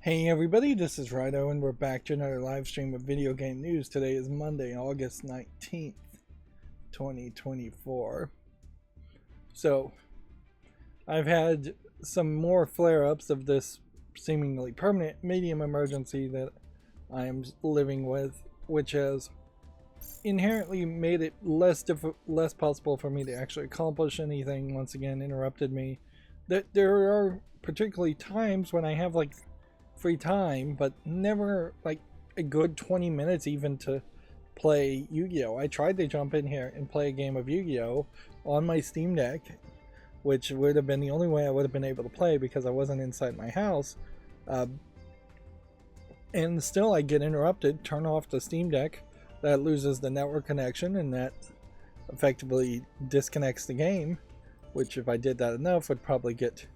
Hey everybody, this is Rydo and we're back to another live stream of video game news. Today is Monday, August 19th, 2024. So, I've had some more flare-ups of this seemingly permanent medium emergency that I am living with, which has inherently made it less possible for me to actually accomplish anything. Once again, interrupted me. There are particularly times when I have like free time, but never like a good 20 minutes even to play Yu-Gi-Oh! I tried to jump in here and play a game of Yu-Gi-Oh! On my Steam Deck, which would have been the only way I would have been able to play because I wasn't inside my house. And still I get interrupted, turn off the Steam Deck, that loses the network connection, and that effectively disconnects the game, which if I did that enough would probably get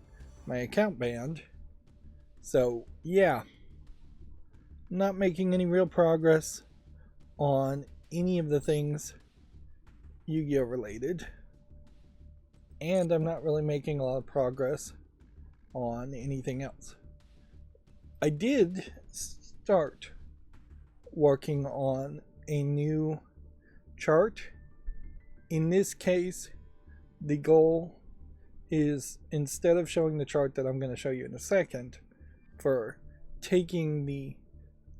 my account banned. So yeah, not making any real progress on any of the things Yu-Gi-Oh! Related, and I'm not really making a lot of progress on anything else. I did start working on a new chart. In this case, the goal is, instead of showing the chart that I'm going to show you in a second, for taking the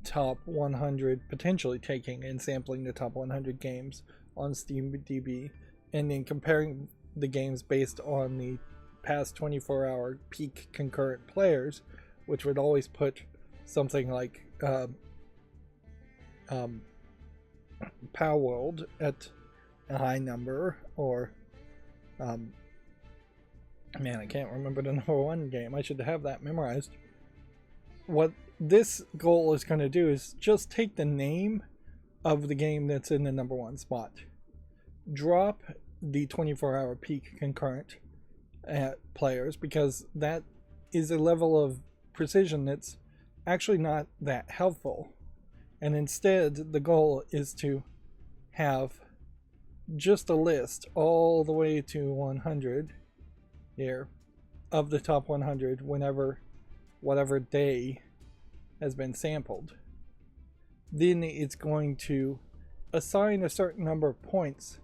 top 100, potentially taking and sampling the top 100 games on SteamDB, and then comparing the games based on the past 24-hour peak concurrent players, which would always put something like Power World at a high number, or man, I can't remember the number one game. I should have that memorized. What this goal is going to do is just take the name of the game that's in the number one spot, drop the 24-hour peak concurrent players, because that is a level of precision that's actually not that helpful, and instead the goal is to have just a list all the way to 100 here of the top 100 whenever whatever day has been sampled. Then it's going to assign a certain number of points.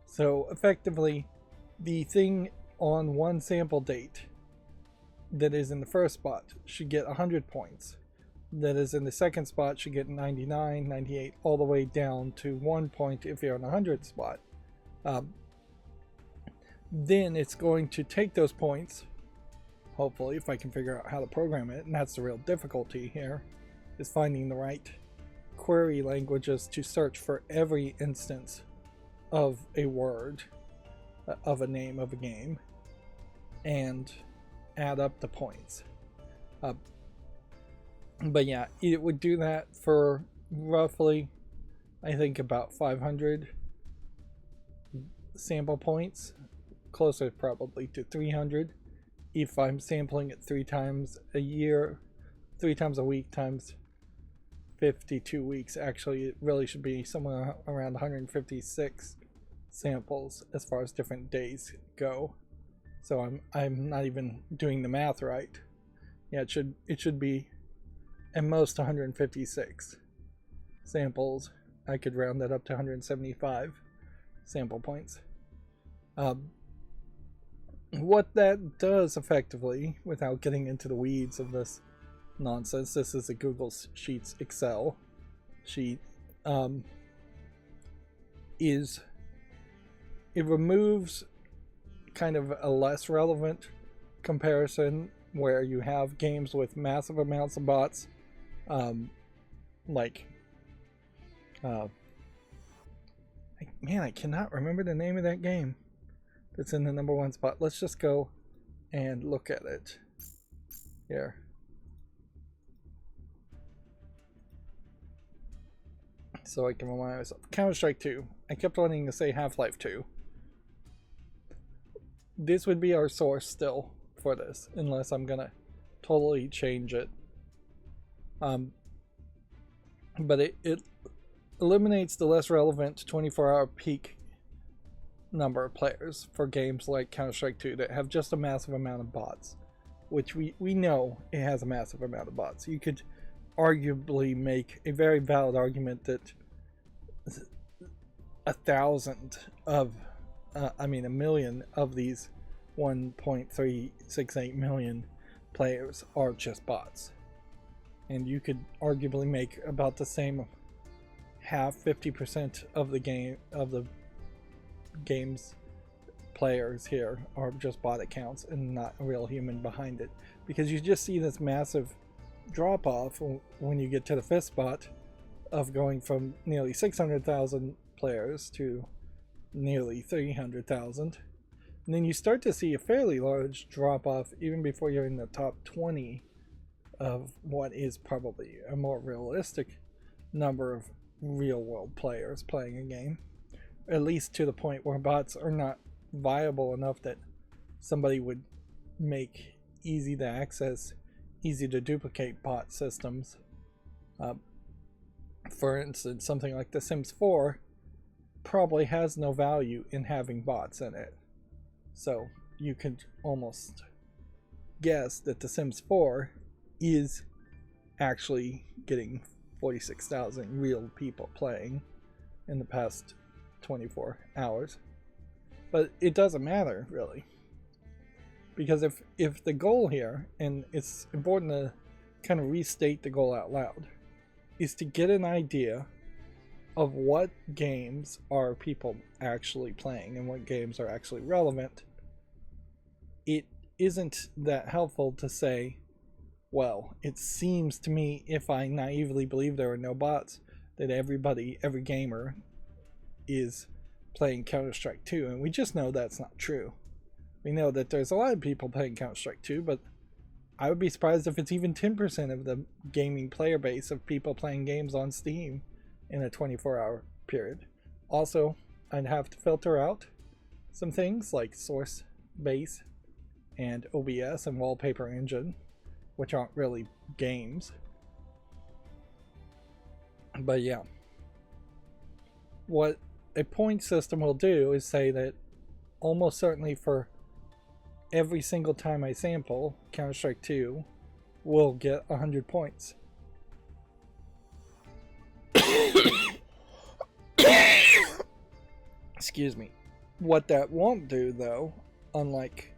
So effectively, the thing on one sample date that is in the first spot should get 100 points. That is in the second spot should get 99, 98, all the way down to 1 point if you're on the 100th spot. Then it's going to take those points, hopefully, if I can figure out how to program it, and that's the real difficulty here, is finding the right query languages to search for every instance of a word, of a name of a game, and add up the points. But yeah, it would do that for roughly, I think, about 500 sample points, closer probably to 300. If I'm sampling it 3 times a year, 3 times a week times 52 weeks, actually it really should be somewhere around 156 samples as far as different days go. So I'm not even doing the math right. Yeah, it should be at most 156 samples. I could round that up to 175 sample points. What that does effectively, without getting into the weeds of this nonsense, this is a Google Sheets Excel sheet, is it removes kind of a less relevant comparison where you have games with massive amounts of bots, like man, I cannot remember the name of that game that's in the number one spot. Let's just go and look at it here. So I can remind myself. Counter-Strike 2. I kept wanting to say Half-Life 2. This would be our source still for this, unless I'm gonna totally change it. But it eliminates the less relevant 24-hour peak number of players for games like Counter-Strike 2 that have just a massive amount of bots. which we know it has a massive amount of bots. You could arguably make a very valid argument that 1,000 of, a million of these 1.368 million players are just bots. And you could arguably make about the same, half, 50% of the game's players here are just bot accounts and not a real human behind it, because you just see this massive drop off when you get to the fifth spot of going from nearly 600,000 players to nearly 300,000, and then you start to see a fairly large drop off even before you're in the top 20 of what is probably a more realistic number of real world players playing a game, at least to the point where bots are not viable enough that somebody would make easy to access, easy to duplicate bot systems. For instance, something like The Sims 4 probably has no value in having bots in it. So you could almost guess that The Sims 4 is actually getting 46,000 real people playing in the past 24 hours. But it doesn't matter, really. Because if the goal here, and it's important to kind of restate the goal out loud, is to get an idea of what games are people actually playing and what games are actually relevant, it isn't that helpful to say, well, it seems to me, if I naively believe there are no bots, that every gamer is playing Counter-Strike 2, and we just know that's not true. We know that there's a lot of people playing Counter-Strike 2, but I would be surprised if it's even 10% of the gaming player base of people playing games on Steam in a 24-hour period. Also, I'd have to filter out some things like Source Base and OBS and Wallpaper Engine, which aren't really games. But yeah, what a point system will do is say that almost certainly for every single time I sample, Counter-Strike 2 will get 100 points. Excuse me. What that won't do, though, unlike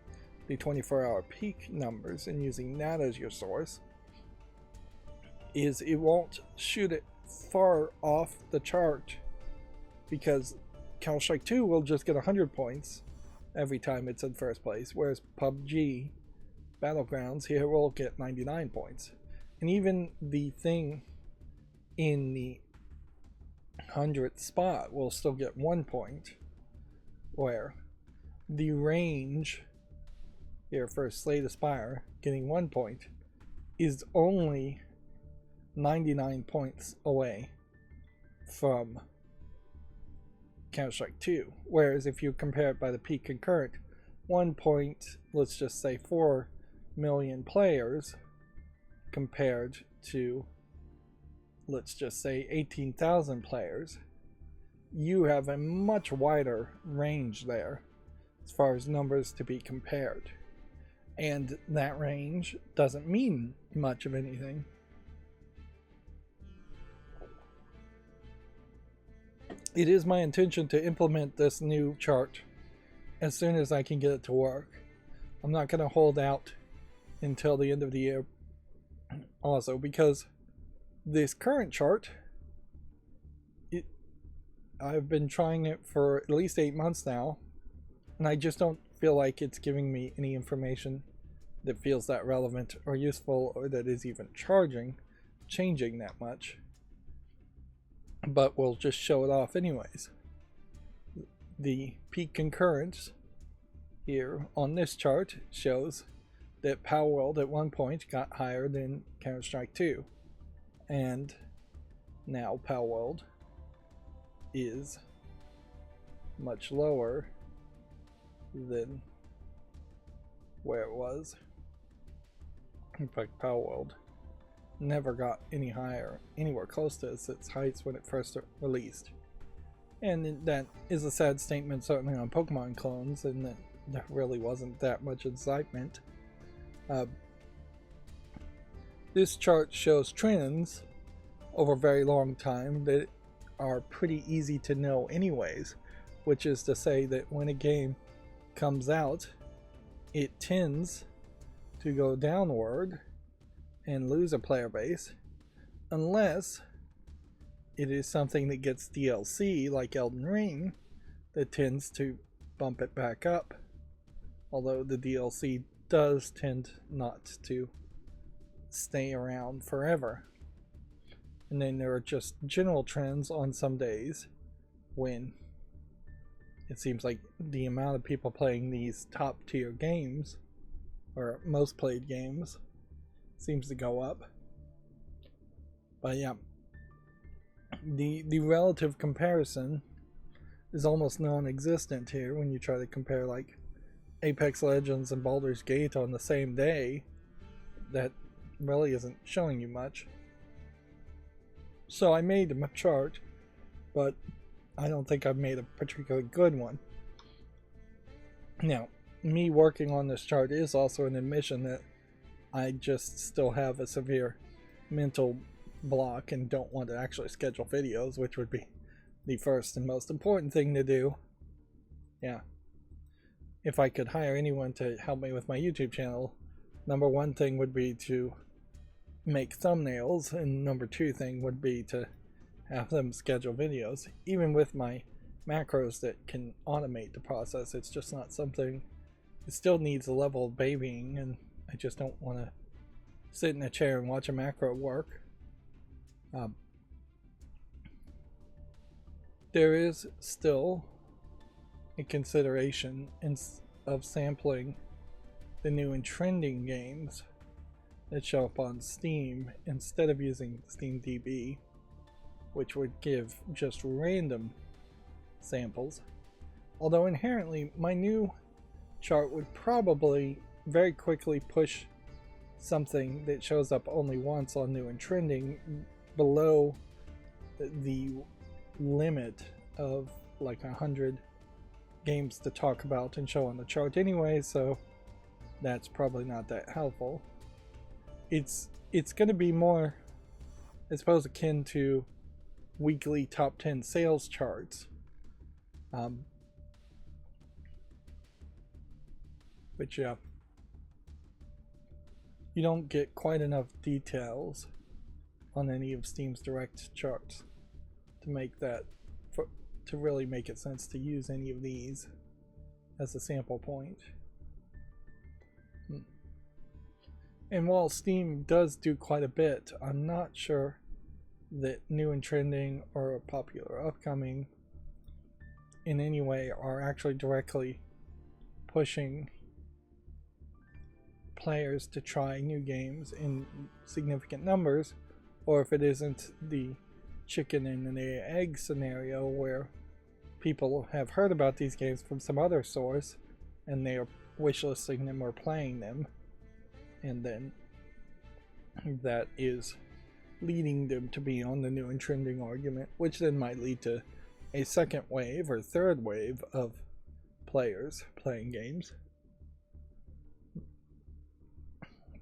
the 24-hour peak numbers and using that as your source, is it won't shoot it far off the chart, because Counter-Strike 2 will just get 100 points every time it's in first place, whereas PUBG Battlegrounds here will get 99 points. And even the thing in the 100th spot will still get 1 point, where the range here for Slay the Spire getting 1 point is only 99 points away from Counter-Strike 2, whereas if you compare it by the peak concurrent, 1 point, let's just say 4 million players compared to, let's just say 18,000 players, you have a much wider range there as far as numbers to be compared, and that range doesn't mean much of anything. It is my intention to implement this new chart as soon as I can get it to work. I'm not going to hold out until the end of the year also, because this current chart, I've been trying it for at least 8 months now, and I just don't feel like it's giving me any information that feels that relevant or useful, or that is even changing that much. But we'll just show it off anyways. The peak concurrence here on this chart shows that Palworld at one point got higher than Counter-Strike 2, and now Palworld is much lower than where it was. In fact, Palworld never got any higher, anywhere close to its heights when it first released. And that is a sad statement, certainly on Pokemon clones, and that there really wasn't that much excitement. This chart shows trends over a very long time that are pretty easy to know anyways, which is to say that when a game comes out, it tends to go downward and lose a player base unless it is something that gets DLC like Elden Ring that tends to bump it back up, although the DLC does tend not to stay around forever. And then there are just general trends on some days when it seems like the amount of people playing these top tier games, or most played games, seems to go up. But yeah, the relative comparison is almost non-existent here when you try to compare like Apex Legends and Baldur's Gate on the same day. That really isn't showing you much. So I made a chart, but I don't think I've made a particularly good one. Now, me working on this chart is also an admission that I just still have a severe mental block and don't want to actually schedule videos, which would be the first and most important thing to do. Yeah. If I could hire anyone to help me with my YouTube channel, number one thing would be to make thumbnails, and number two thing would be to have them schedule videos. Even with my macros that can automate the process, it's just not something, it still needs a level of babying, and I just don't want to sit in a chair and watch a macro work. There is still a consideration of sampling the new and trending games that show up on Steam instead of using SteamDB, which would give just random samples. Although inherently my new chart would probably very quickly push something that shows up only once on new and trending below the limit of like 100 games to talk about and show on the chart anyway, so that's probably not that helpful. It's going to be more, I suppose, akin to weekly top 10 sales charts, which you don't get quite enough details on any of Steam's direct charts to make that, to really make it sense to use any of these as a sample point. And while Steam does do quite a bit, I'm not sure that new and trending or popular upcoming in any way are actually directly pushing players to try new games in significant numbers, or if it isn't the chicken and the egg scenario where people have heard about these games from some other source and they are wishlisting them or playing them, and then that is leading them to be on the new and trending argument, which then might lead to a second wave or third wave of players playing games.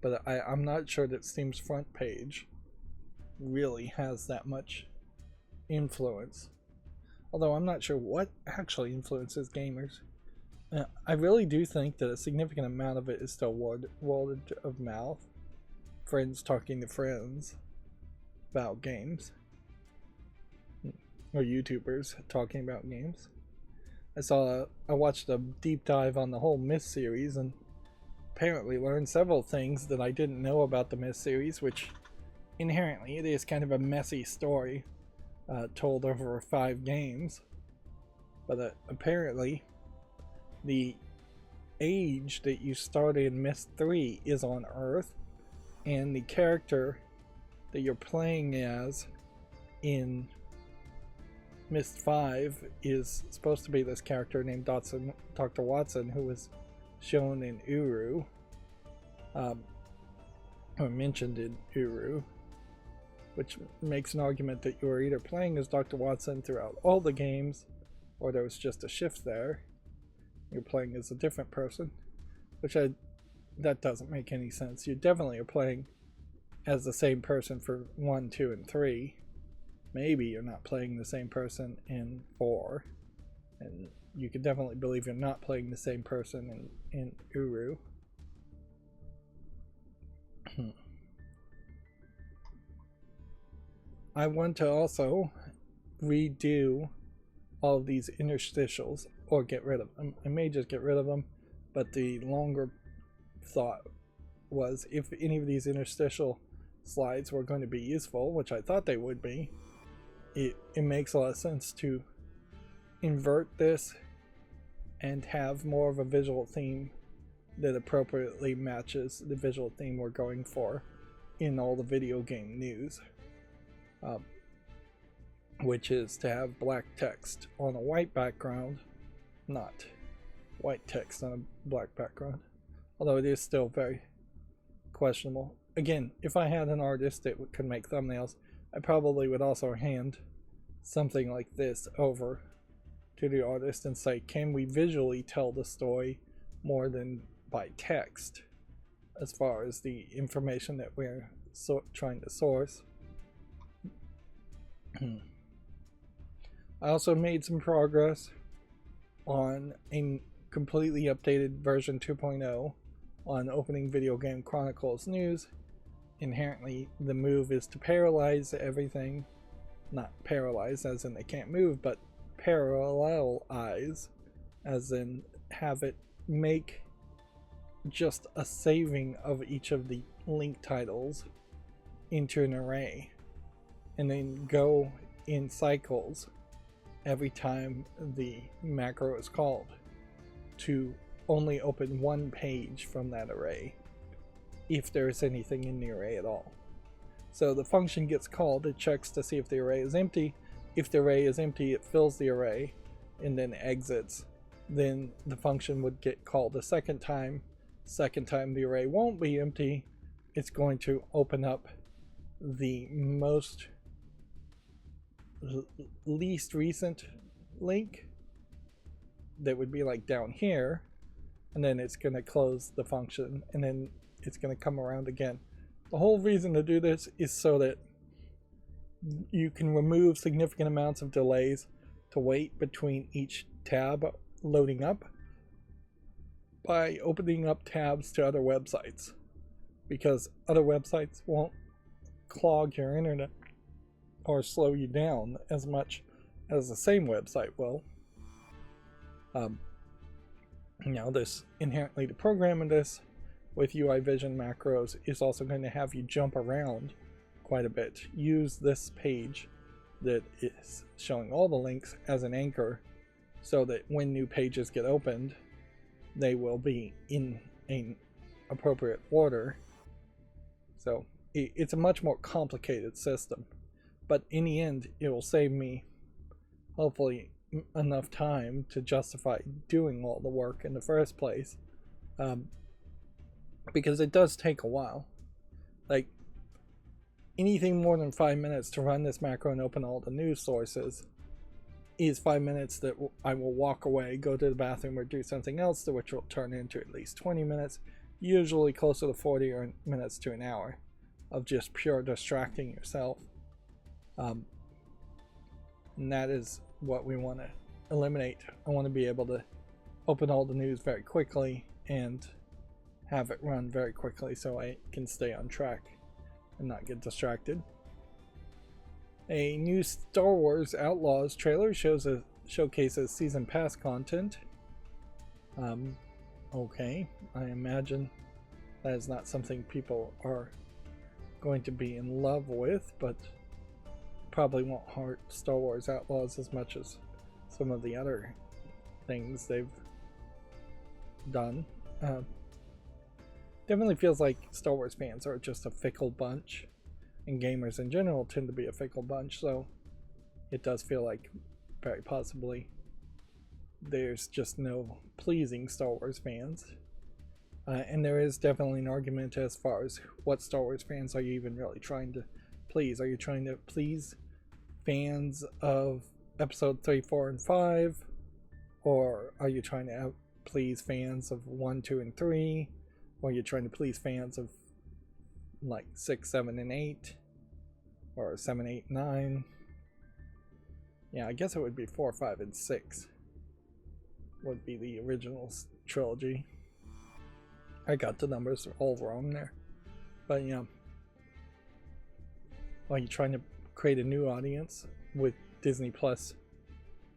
But I'm not sure that Steam's front page really has that much influence. Although I'm not sure what actually influences gamers. I really do think that a significant amount of it is still word of mouth. Friends talking to friends about games. Or YouTubers talking about games. I watched a deep dive on the whole Myth series and apparently learned several things that I didn't know about the Myth series, which inherently it is kind of a messy story told over 5 games. But apparently the age that you start in Myth 3 is on Earth, and the character that you're playing as in Myth 5 is supposed to be this character named Dr. Watson, who was shown in Uru, or mentioned in Uru, which makes an argument that you are either playing as Dr. Watson throughout all the games, or there was just a shift there. You're playing as a different person, which that doesn't make any sense. You definitely are playing as the same person for 1, 2, and 3. Maybe you're not playing the same person in 4. And you can definitely believe you're not playing the same person in Uru. I want to also redo all of these interstitials, or get rid of them. I may just get rid of them, but the longer thought was, if any of these interstitial slides were going to be useful, which I thought they would be, it makes a lot of sense to invert this and have more of a visual theme that appropriately matches the visual theme we're going for in all the video game news, which is to have black text on a white background, not white text on a black background, although it is still very questionable. Again, if I had an artist that could make thumbnails, I probably would also hand something like this over to the artist and say, can we visually tell the story more than by text as far as the information that we're trying to source. I also made some progress on a completely updated version 2.0 on opening Video Game Chronicles news. Inherently, the move is to parallelize everything. Not paralyze as in they can't move, but parallelize as in have it make just a saving of each of the link titles into an array, and then go in cycles every time the macro is called to only open one page from that array if there is anything in the array at all. So the function gets called, it checks to see if the array is empty. If the array is empty, it fills the array and then exits. Then the function would get called a second time. Second time the array won't be empty. It's going to open up the least recent link that would be like down here, and then it's going to close the function, and then it's going to come around again. The whole reason to do this is so that you can remove significant amounts of delays to wait between each tab loading up by opening up tabs to other websites, because other websites won't clog your internet or slow you down as much as the same website will. Now, this inherently, the programming this with UI Vision macros is also going to have you jump around quite a bit. Use this page that is showing all the links as an anchor, so that when new pages get opened, they will be in an appropriate order. So it's a much more complicated system, but in the end it will save me hopefully enough time to justify doing all the work in the first place, because it does take a while. Like, anything more than 5 minutes to run this macro and open all the news sources is 5 minutes that I will walk away, go to the bathroom, or do something else, which will turn into at least 20 minutes, usually closer to 40 minutes to an hour of just pure distracting yourself. And that is what we want to eliminate. I want to be able to open all the news very quickly and have it run very quickly so I can stay on track and not get distracted. A new Star Wars Outlaws trailer showcases season pass content. Okay, I imagine that is not something people are going to be in love with, but probably won't hurt Star Wars Outlaws as much as some of the other things they've done. Definitely feels like Star Wars fans are just a fickle bunch, and gamers in general tend to be a fickle bunch, so it does feel like very possibly there's just no pleasing Star Wars fans. And there is definitely an argument as far as what Star Wars fans are you even really trying to please. Are you trying to please fans of episode 3, 4, and 5? Or are you trying to please fans of 1, 2, and 3? Or are you trying to please fans of like 6, 7, and 8, or 7, 8, 9. Yeah, I guess it would be 4, 5, and 6 would be the original trilogy. I got the numbers all wrong there. But yeah, like trying to create a new audience with Disney Plus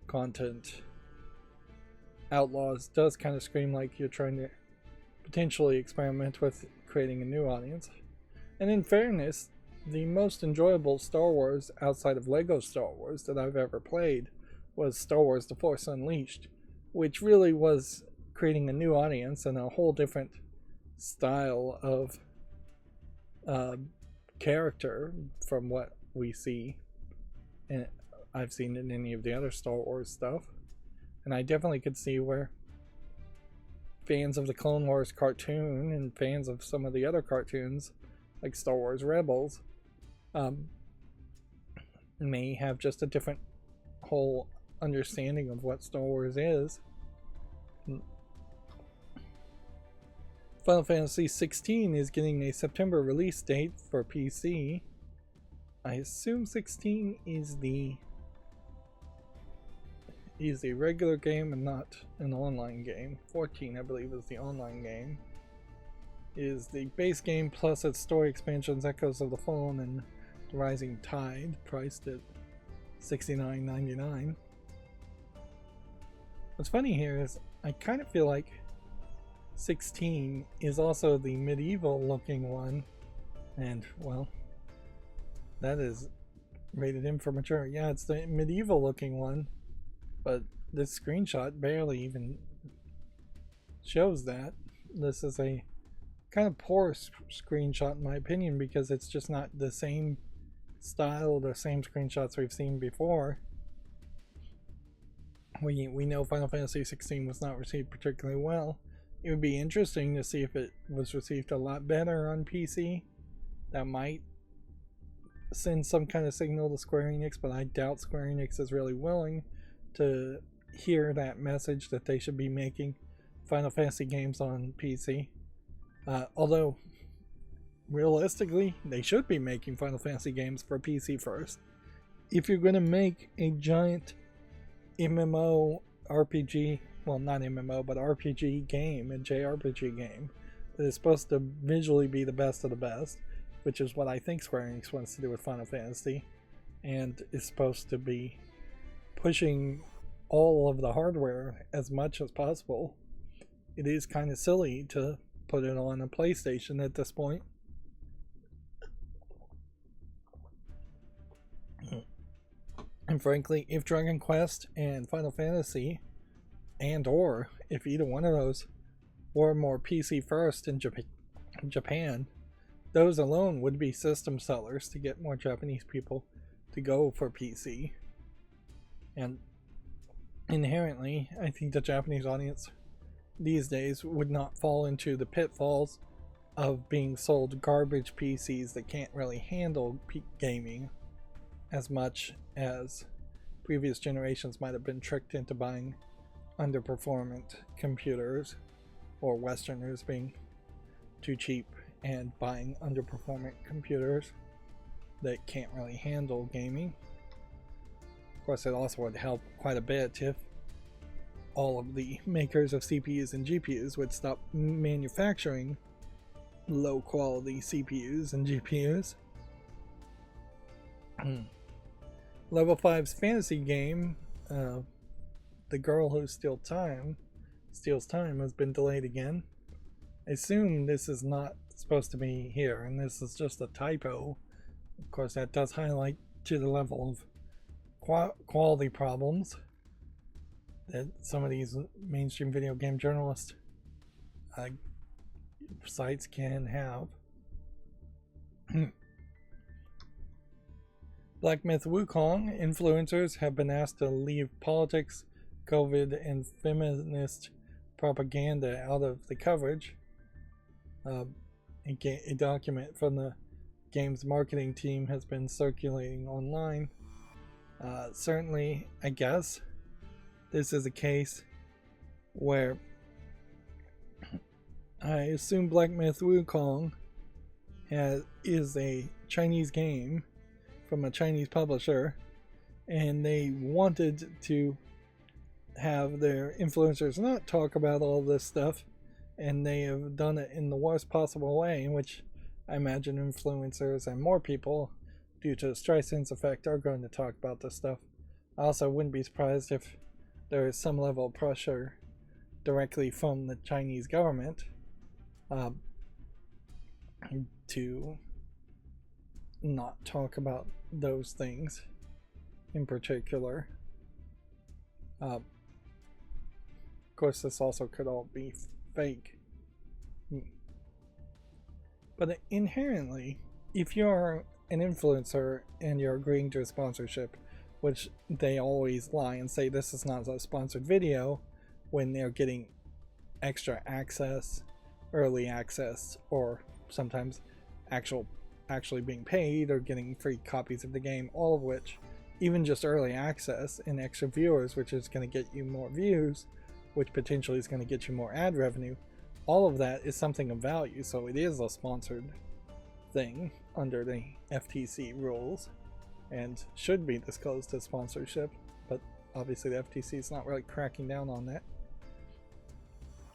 content, Outlaws does kind of scream like you're trying to potentially experiment with creating a new audience. And in fairness, the most enjoyable Star Wars outside of Lego Star Wars that I've ever played was Star Wars The Force Unleashed, which really was creating a new audience and a whole different style of character from what we see and I've seen in any of the other Star Wars stuff. And I definitely could see where fans of the Clone Wars cartoon and fans of some of the other cartoons like Star Wars Rebels may have just a different whole understanding of what Star Wars is. Final Fantasy 16 is getting a September release date for PC. I assume 16 is the regular game and not an online game. 14, I believe, is the online game. Is the base game plus its story expansions, Echoes of the Fallen and the Rising Tide, priced at $69.99. What's funny here is I kind of feel like 16 is also the medieval looking one, and well, that is rated M for mature. Yeah, it's the medieval looking one, but this screenshot barely even shows that. This is a kind of poor screenshot in my opinion, because it's just not the same style, the same screenshots we've seen before. We know Final Fantasy 16 was not received particularly well. It would be interesting to see if it was received a lot better on PC. That might send some kind of signal to Square Enix, but I doubt Square Enix is really willing to hear that message that they should be making Final Fantasy games on PC. Although, realistically, they should be making Final Fantasy games for PC first. If you're going to make a giant MMO RPG, well, not MMO, but RPG game, a JRPG game, that is supposed to visually be the best of the best, which is what I think Square Enix wants to do with Final Fantasy, and is supposed to be pushing all of the hardware as much as possible. It is kind of silly to put it on a PlayStation at this point. And frankly, if Dragon Quest and Final Fantasy, and or if either one of those were more PC first in Japan, those alone would be system sellers to get more Japanese people to go for PC. And inherently, I think the Japanese audience these days would not fall into the pitfalls of being sold garbage PCs that can't really handle gaming as much as previous generations might have been tricked into buying underperformant computers, or Westerners being too cheap and buying underperformant computers that can't really handle gaming. Of course, it also would help quite a bit if all of the makers of CPUs and GPUs would stop manufacturing low quality CPUs and GPUs. Level 5's fantasy game, The Girl Who Steals Time, has been delayed again. I assume this is not supposed to be here, and this is just a typo. Of course, that does highlight to the level of quality problems that some of these mainstream video game journalist sites can have. Black Myth Wukong influencers have been asked to leave politics, COVID, and feminist propaganda out of the coverage. A document from the game's marketing team has been circulating online. Certainly, I guess this is a case where I assume Black Myth Wukong is a Chinese game from a Chinese publisher, and they wanted to have their influencers not talk about all this stuff, and they have done it in the worst possible way, in which I imagine influencers and more people, due to the Streisand's effect, are going to talk about this stuff. I also wouldn't be surprised if there is some level of pressure directly from the Chinese government to not talk about those things in particular. Of course, this also could all be fake. But inherently, if you're an influencer and you're agreeing to a sponsorship, which they always lie and say this is not a sponsored video when they're getting extra access, early access, or sometimes actually being paid or getting free copies of the game, all of which, even just early access and extra viewers, which is going to get you more views, which potentially is going to get you more ad revenue, all of that is something of value. So it is a sponsored thing under the FTC rules and should be disclosed as sponsorship, but obviously the FTC is not really cracking down on that.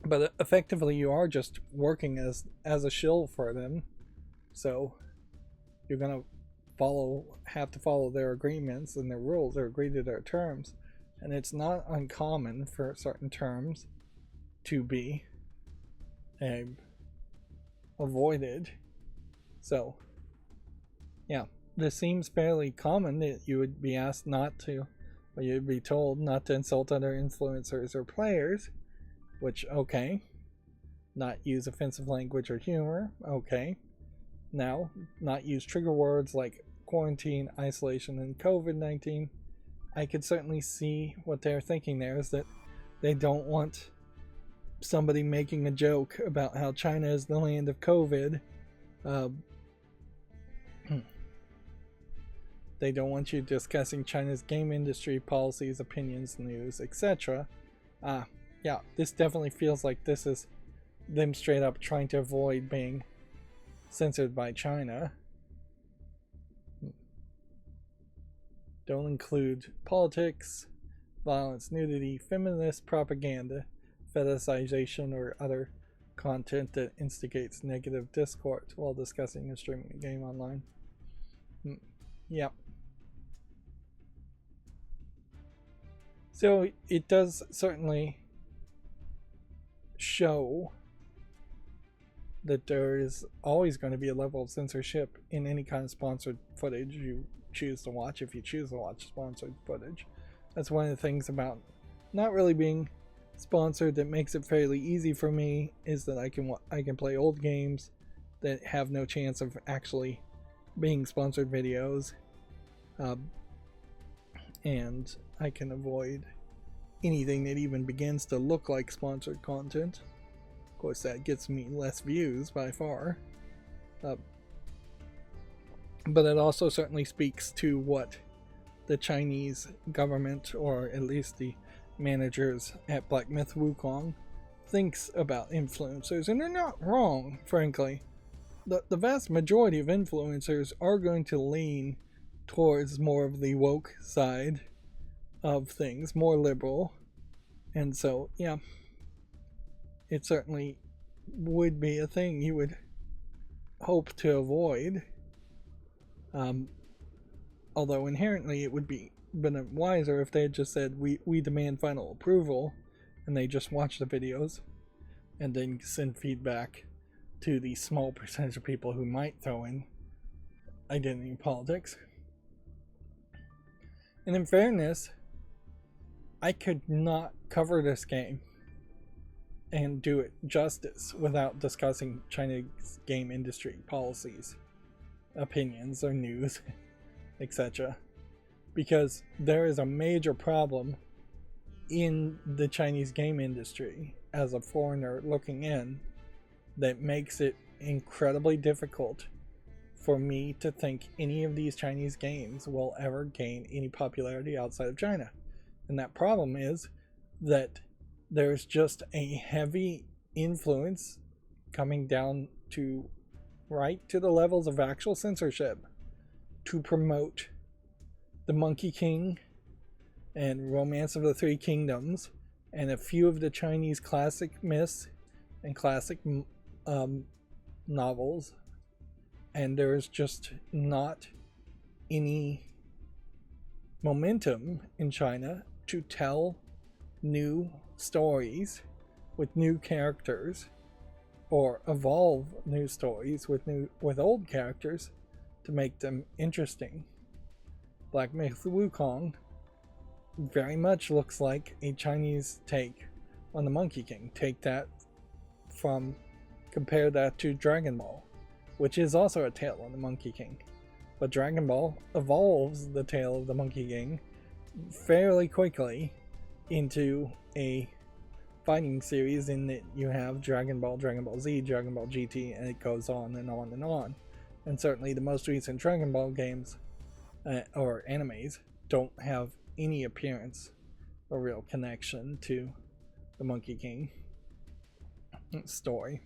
But effectively you are just working as a shill for them, so you're gonna have to follow their agreements and their rules, or agree to their terms, and it's not uncommon for certain terms to be avoided. So yeah, this seems fairly common that you would be asked not to, or you'd be told not to insult other influencers or players, which, okay. Not use offensive language or humor, okay. Now, not use trigger words like quarantine, isolation, and COVID-19. I could certainly see what they're thinking there, is that they don't want somebody making a joke about how China is the land of COVID. They don't want you discussing China's game industry policies, opinions, news, etc. Yeah, this definitely feels like this is them straight up trying to avoid being censored by China. Don't include politics, violence, nudity, feminist propaganda, fetishization, or other content that instigates negative discourse while discussing and streaming a game online. Yep. So it does certainly show that there is always going to be a level of censorship in any kind of sponsored footage you choose to watch, if you choose to watch sponsored footage. That's one of the things about not really being sponsored that makes it fairly easy for me, is that I can play old games that have no chance of actually being sponsored videos, and I can avoid anything that even begins to look like sponsored content. Of course, that gets me less views by far, but it also certainly speaks to what the Chinese government, or at least the managers at Black Myth Wukong, thinks about influencers. And they're not wrong, frankly. The vast majority of influencers are going to lean towards more of the woke side of things, more liberal, and so yeah, it certainly would be a thing you would hope to avoid, although inherently it would been wiser if they had just said we demand final approval, and they just watch the videos and then send feedback to the small percentage of people who might throw in identity politics. And in fairness, I could not cover this game and do it justice without discussing China's game industry policies, opinions, or news, etc. Because there is a major problem in the Chinese game industry as a foreigner looking in that makes it incredibly difficult for me to think any of these Chinese games will ever gain any popularity outside of China. And that problem is that there's just a heavy influence coming down to right to the levels of actual censorship to promote the Monkey King and Romance of the Three Kingdoms and a few of the Chinese classic myths and classic novels, and there's just not any momentum in China to tell new stories with new characters, or evolve new stories with old characters to make them interesting. Black Myth Wukong very much looks like a Chinese take on the Monkey King. Compare that to Dragon Ball, which is also a tale on the Monkey King. But Dragon Ball evolves the tale of the Monkey King fairly quickly into a fighting series in that you have Dragon Ball, Dragon Ball Z, Dragon Ball GT, and it goes on and on and on. And certainly the most recent Dragon Ball games or animes don't have any appearance or real connection to the Monkey King story.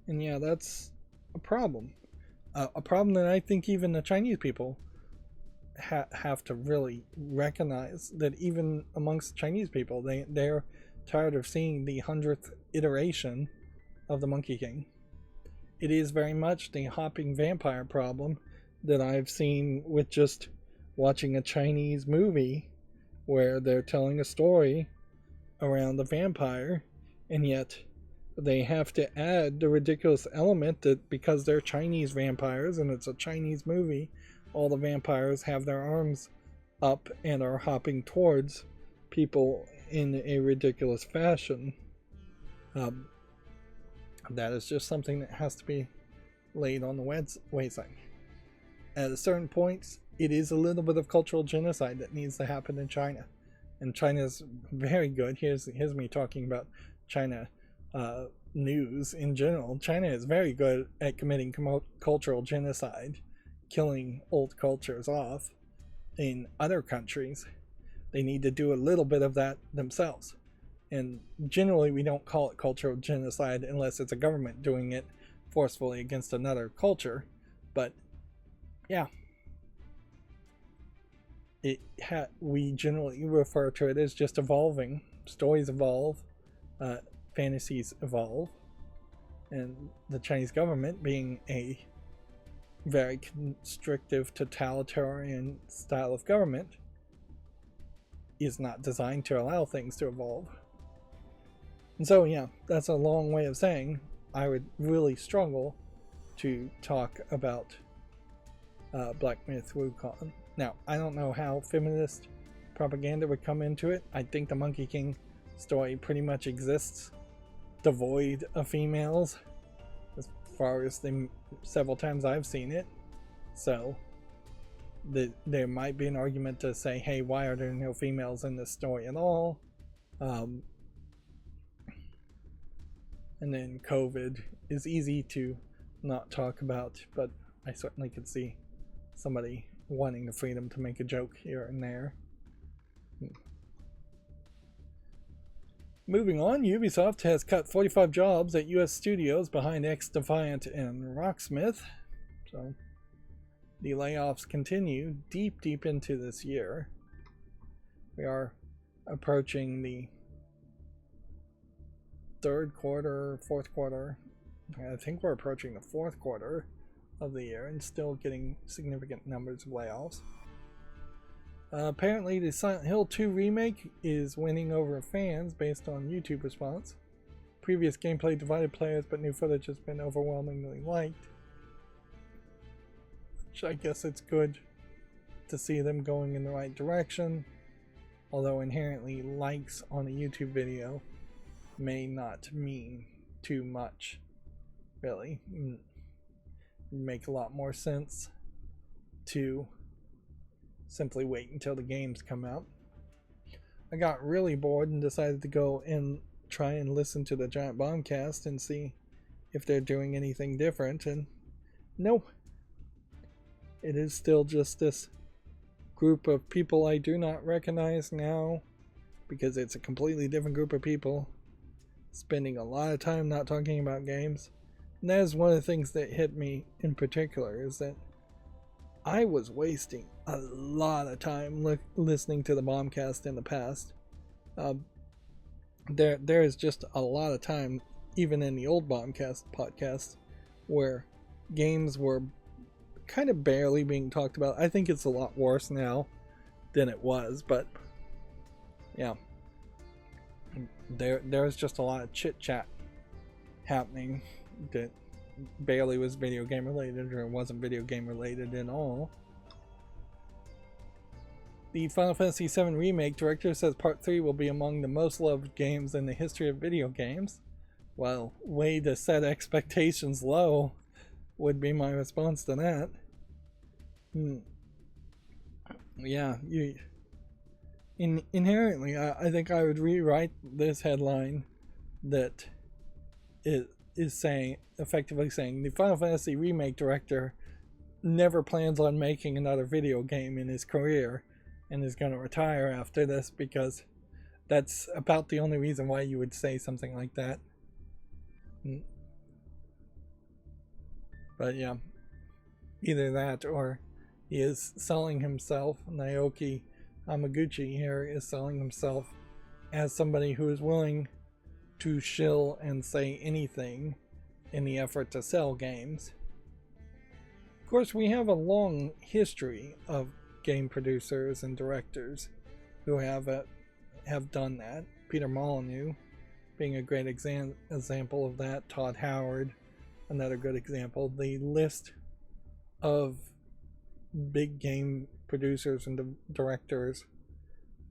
And yeah, that's a problem. A problem that I think even the Chinese people have to really recognize, that even amongst Chinese people, they're tired of seeing the 100th iteration of the Monkey King. It is very much the hopping vampire problem that I've seen with just watching a Chinese movie where they're telling a story around the vampire, and yet they have to add the ridiculous element that because they're Chinese vampires and it's a Chinese movie, all the vampires have their arms up and are hopping towards people in a ridiculous fashion. That is just something that has to be laid on the wayside. At a certain point, it is a little bit of cultural genocide that needs to happen in China. And China's very good. Here's me talking about China news in general. China is very good at committing cultural genocide, killing old cultures off. In other countries, they need to do a little bit of that themselves. And generally, we don't call it cultural genocide unless it's a government doing it forcefully against another culture. But yeah, we generally refer to it as just evolving. Stories evolve, fantasies evolve, and the Chinese government, being a very constrictive, totalitarian style of government, is not designed to allow things to evolve. And so, yeah, that's a long way of saying I would really struggle to talk about Black Myth Wukong. Now, I don't know how feminist propaganda would come into it. I think the Monkey King story pretty much exists devoid of females, as far as the several times I've seen it. So there might be an argument to say, hey, why are there no females in this story at all? And then COVID is easy to not talk about, but I certainly could see somebody wanting the freedom to make a joke here and there. Moving on, Ubisoft has cut 45 jobs at US studios behind X-Defiant and Rocksmith. So the layoffs continue deep into this year. We are approaching the third quarter, fourth quarter. I think we're approaching the fourth quarter of the year and still getting significant numbers of layoffs. Apparently the Silent Hill 2 remake is winning over fans based on YouTube response. Previous gameplay divided players, but new footage has been overwhelmingly liked. Which I guess it's good to see them going in the right direction, although inherently likes on a YouTube video may not mean too much, really. Make a lot more sense to simply wait until the games come out. I got really bored and decided to go and try and listen to the Giant Bombcast and see if they're doing anything different, and no. It is still just this group of people I do not recognize now, because it's a completely different group of people spending a lot of time not talking about games And that is one of the things that hit me in particular, is that I was wasting a lot of time listening to the Bombcast in the past. There is just a lot of time, even in the old Bombcast podcast, where games were kind of barely being talked about. I think it's a lot worse now than it was, but yeah, there's just a lot of chit chat happening that barely was video game related, or wasn't video game related at all. The Final Fantasy VII Remake director says Part 3 will be among the most loved games in the history of video games. Well, way to set expectations low would be my response to that. Yeah, inherently, I think I would rewrite this headline that it is saying, effectively saying, the Final Fantasy Remake director never plans on making another video game in his career and is going to retire after this, because that's about the only reason why you would say something like that. But yeah, either that or he is selling himself. Naoki Hamaguchi here is selling himself as somebody who is willing to shill and say anything in the effort to sell games. Of course, we have a long history of game producers and directors who have done that. Peter Molyneux being a great example of that. Todd Howard, another good example. The list of big game producers and directors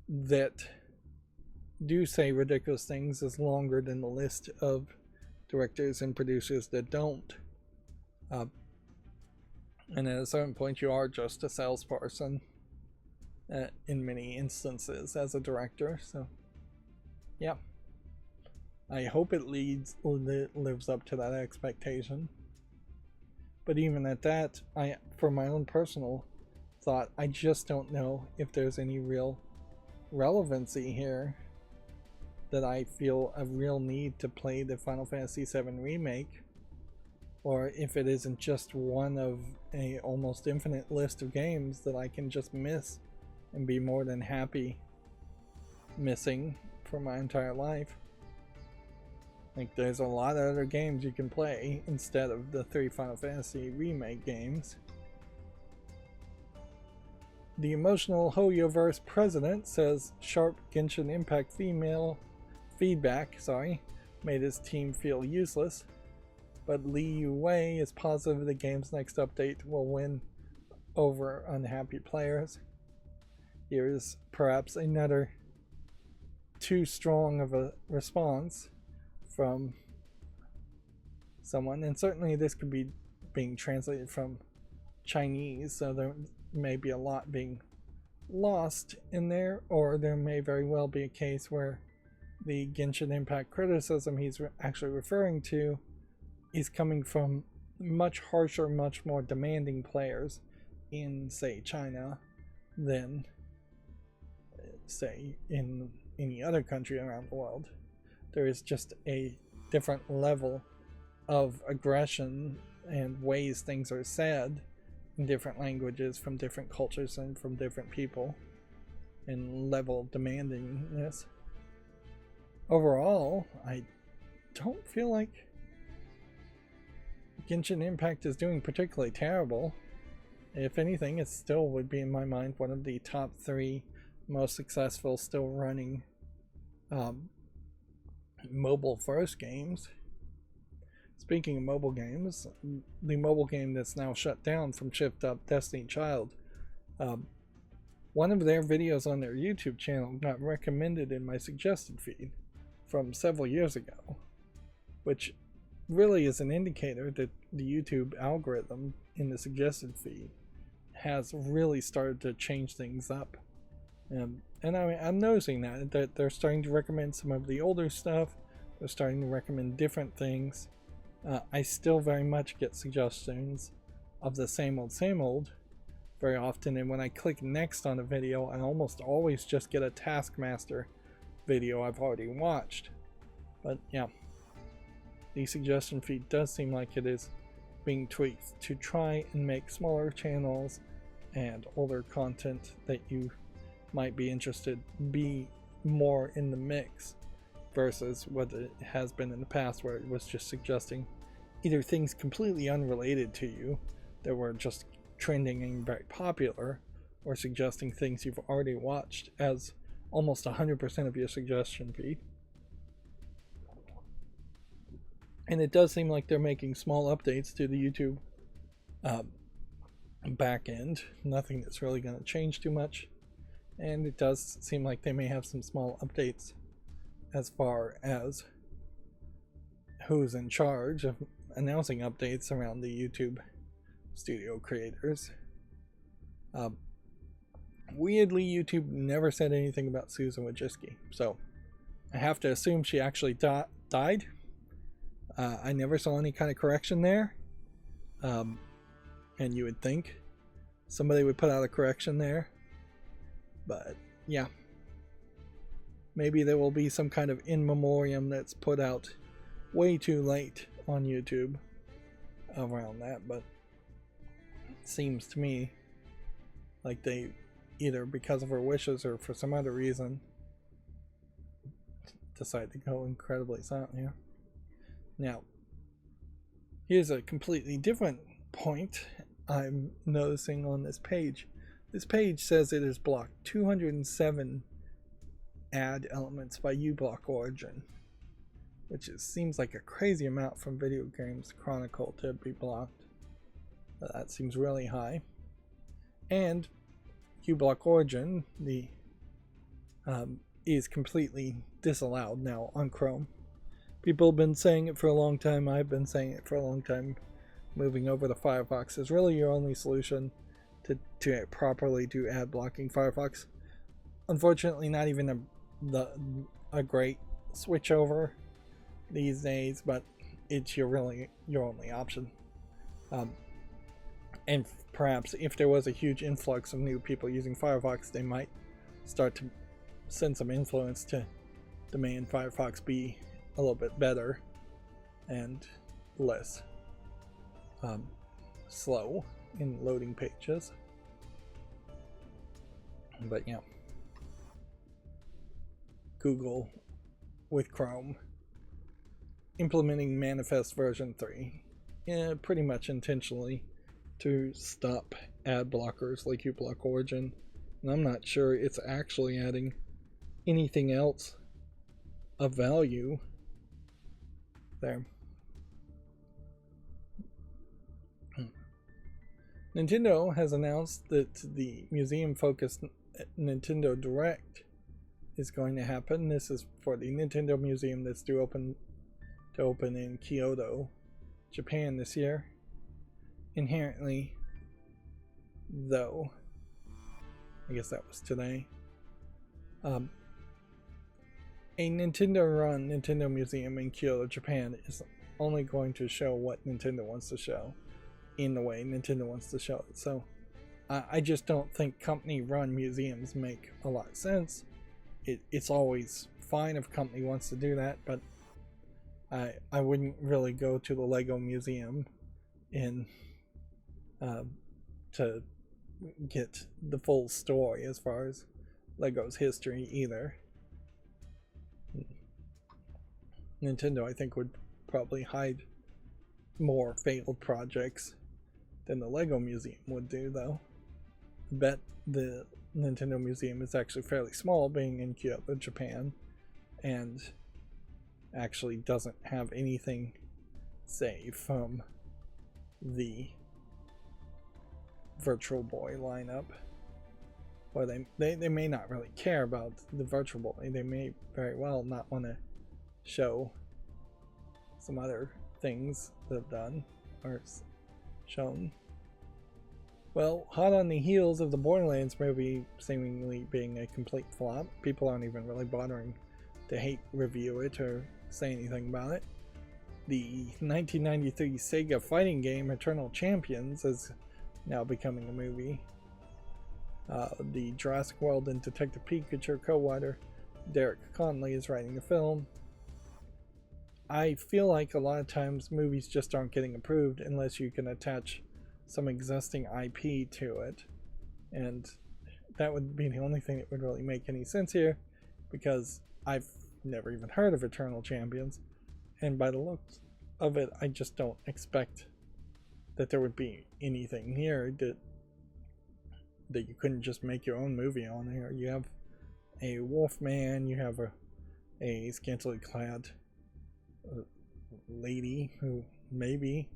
that do say ridiculous things is longer than the list of directors and producers that don't. And at a certain point, you are just a salesperson in many instances as a director. So, yeah. I hope it lives up to that expectation. But even at that, for my own personal thought, I just don't know if there's any real relevancy here that I feel a real need to play the Final Fantasy VII Remake, or if it isn't just one of a almost infinite list of games that I can just miss and be more than happy missing for my entire life. Like, there's a lot of other games you can play instead of the 3 Final Fantasy Remake games. The emotional Hoyoverse president says sharp Genshin Impact feedback made his team feel useless, but Li Wei is positive the game's next update will win over unhappy players. Here's perhaps another too strong of a response from someone, and certainly this could be being translated from Chinese, so there may be a lot being lost in there, or there may very well be a case where the Genshin Impact criticism he's actually referring to is coming from much harsher, much more demanding players in, say, China than, say, in any other country around the world. There is just a different level of aggression and ways things are said in different languages from different cultures and from different people, and level of demandingness. Overall, I don't feel like Genshin Impact is doing particularly terrible. If anything, it still would be, in my mind, one of the top 3 most successful still running mobile first games. Speaking of mobile games, the mobile game that's now shut down from Shift Up, Destiny Child, one of their videos on their YouTube channel got recommended in my suggested feed from several years ago, which really is an indicator that the YouTube algorithm in the suggested feed has really started to change things up. And I'm noticing that they're starting to recommend some of the older stuff. They're starting to recommend different things. I still very much get suggestions of the same old very often, and when I click next on a video, I almost always just get a Taskmaster video I've already watched. But yeah, the suggestion feed does seem like it is being tweaked to try and make smaller channels and older content that you might be interested be more in the mix versus what it has been in the past, where it was just suggesting either things completely unrelated to you that were just trending and very popular, or suggesting things you've already watched as almost 100% of your suggestion feed. And it does seem like they're making small updates to the YouTube back end. Nothing that's really going to change too much. And it does seem like they may have some small updates as far as who's in charge of announcing updates around the YouTube studio creators. Weirdly, YouTube never said anything about Susan Wojcicki, so I have to assume she actually died. I never saw any kind of correction there, and you would think somebody would put out a correction there, but yeah, maybe there will be some kind of in memoriam that's put out way too late on YouTube around that, but it seems to me like they, either because of her wishes or for some other reason, decide to go incredibly silent here. Now, here's a completely different point I'm noticing on this page. This page says it has blocked 207 ad elements by uBlock Origin, which seems like a crazy amount from Video Games Chronicle to be blocked. That seems really high. And uBlock Origin is completely disallowed now on Chrome. People have been saying it for a long time. I've been saying it for a long time. Moving over to Firefox is really your only solution to properly do ad blocking. Firefox, unfortunately, not even a great switch over these days, but it's your only option. And perhaps if there was a huge influx of new people using Firefox, they might start to send some influence to demand Firefox be a little bit better and less slow in loading pages. But yeah, Google with Chrome implementing Manifest version 3, pretty much intentionally to stop ad blockers like uBlock Origin, and I'm not sure it's actually adding anything else of value there. Nintendo has announced that the museum-focused Nintendo Direct is going to happen. This is for the Nintendo Museum that's due to open in Kyoto, Japan this year. Inherently, though, I guess that was today, a Nintendo-run Nintendo Museum in Kyoto, Japan is only going to show what Nintendo wants to show in the way Nintendo wants to show it. So I just don't think company-run museums make a lot of sense. It's always fine if a company wants to do that, but I wouldn't really go to the Lego Museum to get the full story as far as Lego's history either. Nintendo, I think, would probably hide more failed projects than the Lego Museum would do, though. I bet the Nintendo Museum is actually fairly small, being in Kyoto, Japan, and actually doesn't have anything, say, from the Virtual Boy lineup. Or they may not really care about the Virtual Boy. They may very well not want to show some other things they've done or shown. Well, hot on the heels of the Borderlands movie seemingly being a complete flop, people aren't even really bothering to hate review it or say anything about it. The 1993 Sega fighting game Eternal Champions is now becoming a movie. The Jurassic World and Detective Pikachu co-writer Derek Connolly is writing the film. I feel like a lot of times movies just aren't getting approved unless you can attach some existing IP to it, and that would be the only thing that would really make any sense here, because I've never even heard of Eternal Champions, and by the looks of it, I just don't expect that there would be anything here that you couldn't just make your own movie on here. You have a wolfman, you have a scantily clad lady who maybe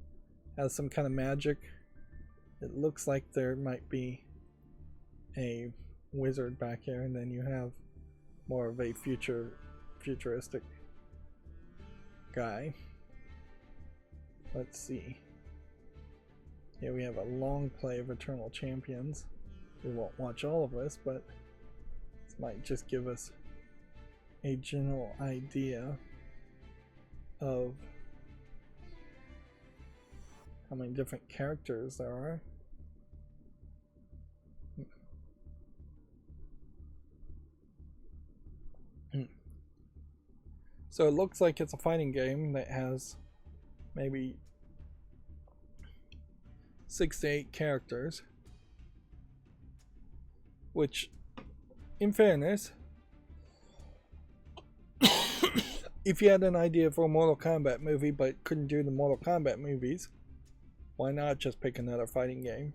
has some kind of magic. It looks like there might be a wizard back here, and then you have more of a futuristic guy. Let's see. Here we have a long play of Eternal Champions. We won't watch all of this, but this might just give us a general idea of how many different characters there are. So it looks like it's a fighting game that has maybe 6 to 8 characters, which, in fairness, if you had an idea for a Mortal Kombat movie but couldn't do the Mortal Kombat movies, why not just pick another fighting game?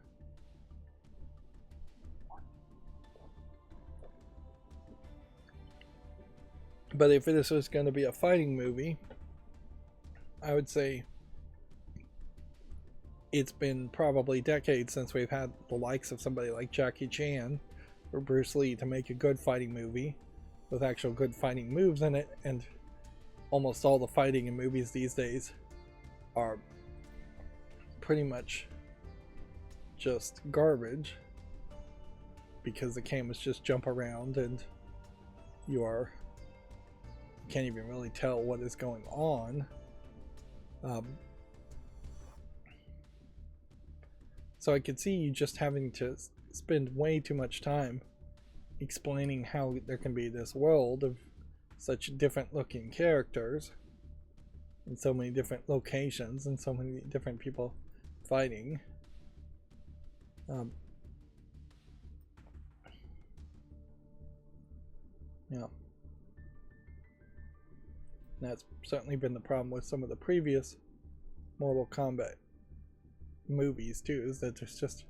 But if this was going to be a fighting movie, I would say it's been probably decades since we've had the likes of somebody like Jackie Chan or Bruce Lee to make a good fighting movie with actual good fighting moves in it, and almost all the fighting in movies these days are pretty much just garbage because the cameras just jump around and you can't even really tell what is going on. So I could see you just having to spend way too much time explaining how there can be this world of such different looking characters and so many different locations and so many different people fighting. Yeah. That's certainly been the problem with some of the previous Mortal Kombat movies too, is that there's just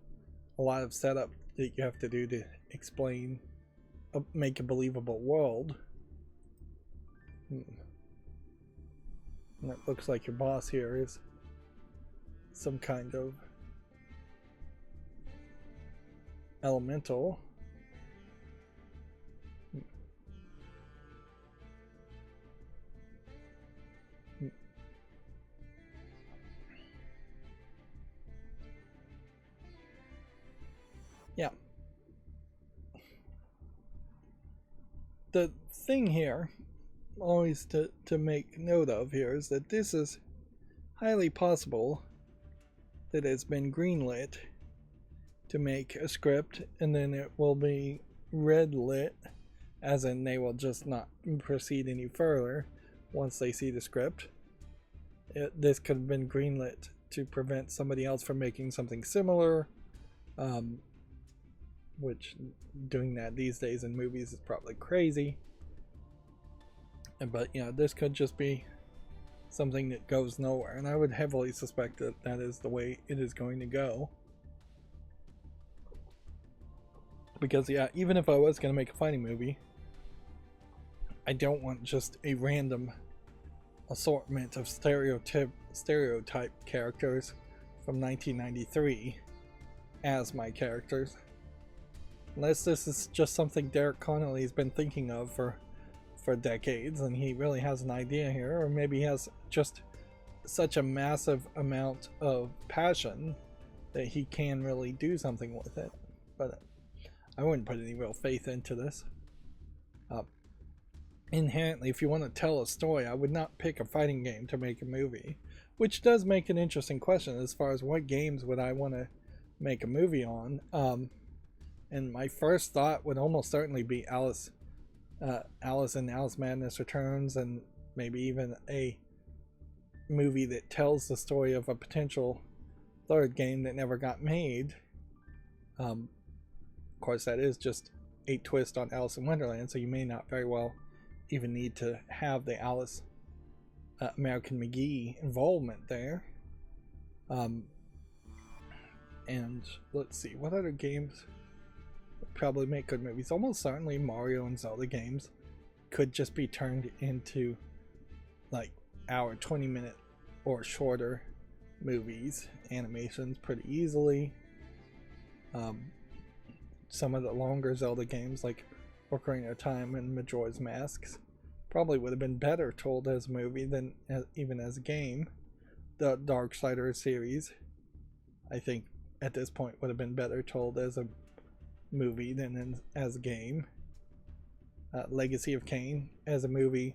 a lot of setup that you have to do to explain, make a believable world. And it looks like your boss here is some kind of elemental. Yeah. The thing here, always to make note of here, is that this is highly possible that it's been greenlit to make a script, and then it will be red lit, as in they will just not proceed any further once they see the script. This could have been greenlit to prevent somebody else from making something similar, which doing that these days in movies is probably crazy. But yeah, this could just be something that goes nowhere, and I would heavily suspect that that is the way it is going to go. Because yeah, even if I was going to make a fighting movie, I don't want just a random assortment of stereotype characters from 1993 as my characters. Unless this is just something Derek Connolly has been thinking of for decades, and he really has an idea here, or maybe he has just such a massive amount of passion that he can really do something with it. But I wouldn't put any real faith into this. Inherently, if you want to tell a story, I would not pick a fighting game to make a movie, which does make an interesting question as far as what games would I want to make a movie on. And my first thought would almost certainly be Alice and Alice Madness Returns, and maybe even a movie that tells the story of a potential third game that never got made. Of course, that is just a twist on Alice in Wonderland, so you may not very well even need to have the Alice American McGee involvement there. And let's see, what other games would probably make good movies? Almost certainly Mario and Zelda games could just be turned into like hour 20-minute or shorter movies, animations pretty easily. Some of the longer Zelda games like Ocarina of Time and Majora's Masks probably would have been better told as a movie than even as a game. The Darksiders series, I think at this point would have been better told as a movie than as a game. Legacy of Kain as a movie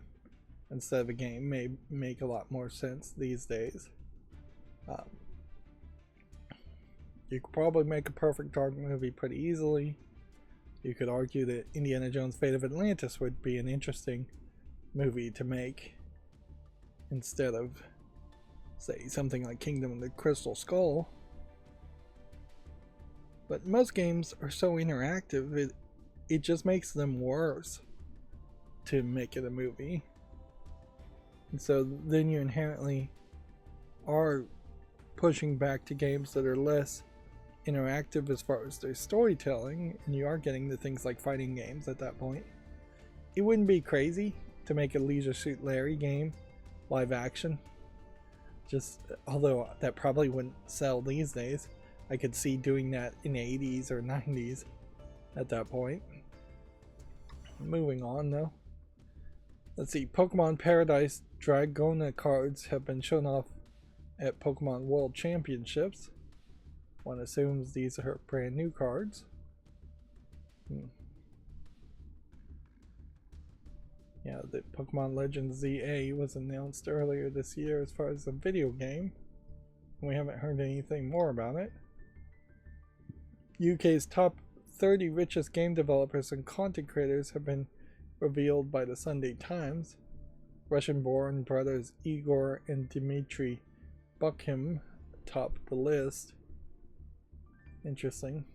instead of a game may make a lot more sense these days. You could probably make a perfect dark movie pretty easily. You could argue that Indiana Jones' Fate of Atlantis would be an interesting movie to make instead of, say, something like Kingdom of the Crystal Skull. But most games are so interactive, it just makes them worse to make it a movie. And so then you inherently are pushing back to games that are less interactive as far as their storytelling, and you are getting the things like fighting games at that point. It wouldn't be crazy to make a Leisure Suit Larry game live action, just although that probably wouldn't sell these days. I could see doing that in the 80s or 90s at that point. Moving on though, let's see, Pokemon Paradise Dragona cards have been shown off at Pokemon World Championships. One assumes these are brand new cards. Yeah, the Pokemon Legends ZA was announced earlier this year as far as a video game. We haven't heard anything more about it. UK's top 30 richest game developers and content creators have been revealed by the Sunday Times. Russian-born brothers Igor and Dmitry Bukhim topped the list. Interesting.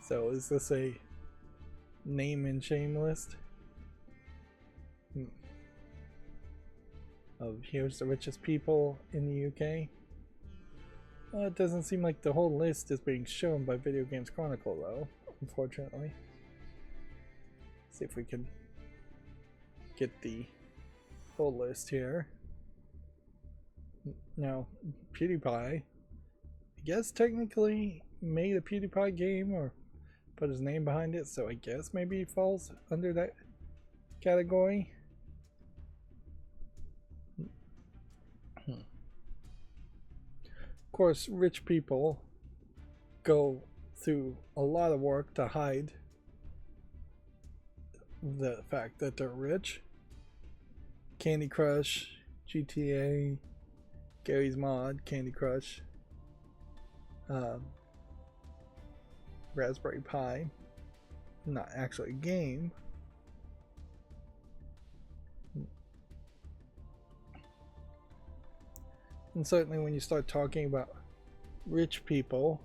So is this a name and shame list? Of here's the richest people in the UK? Well, it doesn't seem like the whole list is being shown by Video Games Chronicle though, unfortunately. See if we can get the full list here. Now, PewDiePie, I guess technically made a PewDiePie game or put his name behind it, so I guess maybe he falls under that category. Of course, rich people go through a lot of work to hide the fact that they're rich. Candy Crush, GTA, Gary's Mod, Candy Crush, Raspberry Pi, not actually a game. And certainly when you start talking about rich people,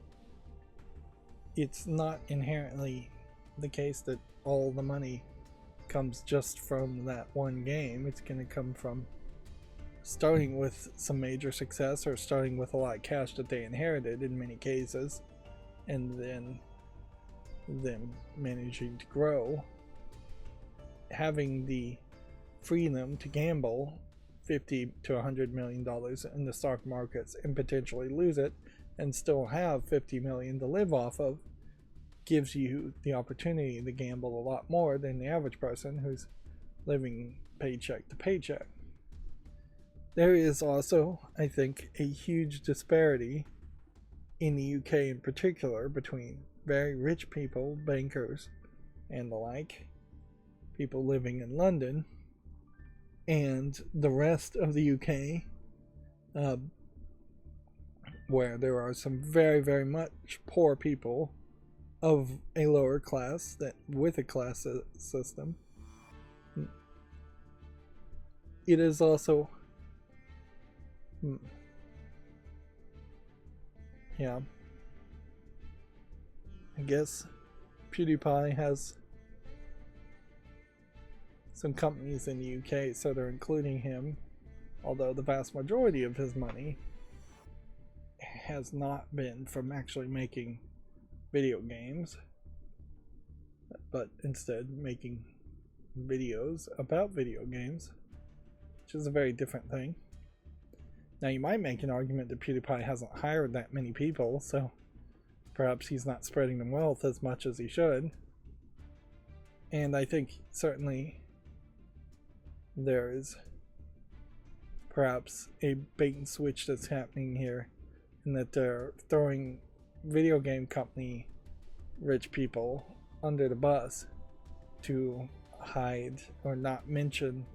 it's not inherently the case that all the money comes just from that one game. It's going to come from starting with some major success or starting with a lot of cash that they inherited in many cases, and then them managing to grow, having the freedom to gamble $50 to $100 million in the stock markets and potentially lose it and still have $50 million to live off of gives you the opportunity to gamble a lot more than the average person who's living paycheck to paycheck. There is also, I think, a huge disparity in the UK in particular between very rich people, bankers, and the like, people living in London, and the rest of the UK, where there are some very, very much poor people of a lower class that with a class system. It is also Yeah. I guess PewDiePie has some companies in the UK, so they're including him, although the vast majority of his money has not been from actually making video games, but instead making videos about video games, which is a very different thing. Now you might make an argument that PewDiePie hasn't hired that many people, so perhaps he's not spreading the wealth as much as he should. And I think certainly there's perhaps a bait and switch that's happening here, in that they're throwing video game company rich people under the bus to hide or not mention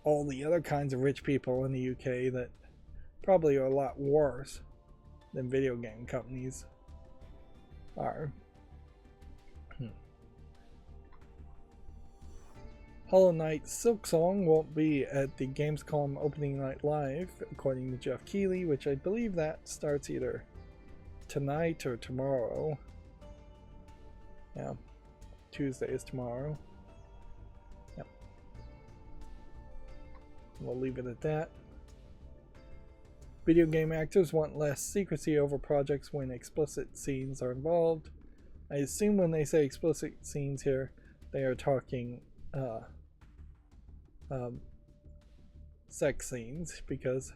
all the other kinds of rich people in the UK that probably are a lot worse than video game companies are. Hollow Knight Silksong won't be at the Gamescom opening night live, according to Jeff Keighley, which I believe that starts either tonight or tomorrow. Yeah, Tuesday is tomorrow. Yep. We'll leave it at that. Video game actors want less secrecy over projects when explicit scenes are involved. I assume when they say explicit scenes here, they are talking sex scenes, because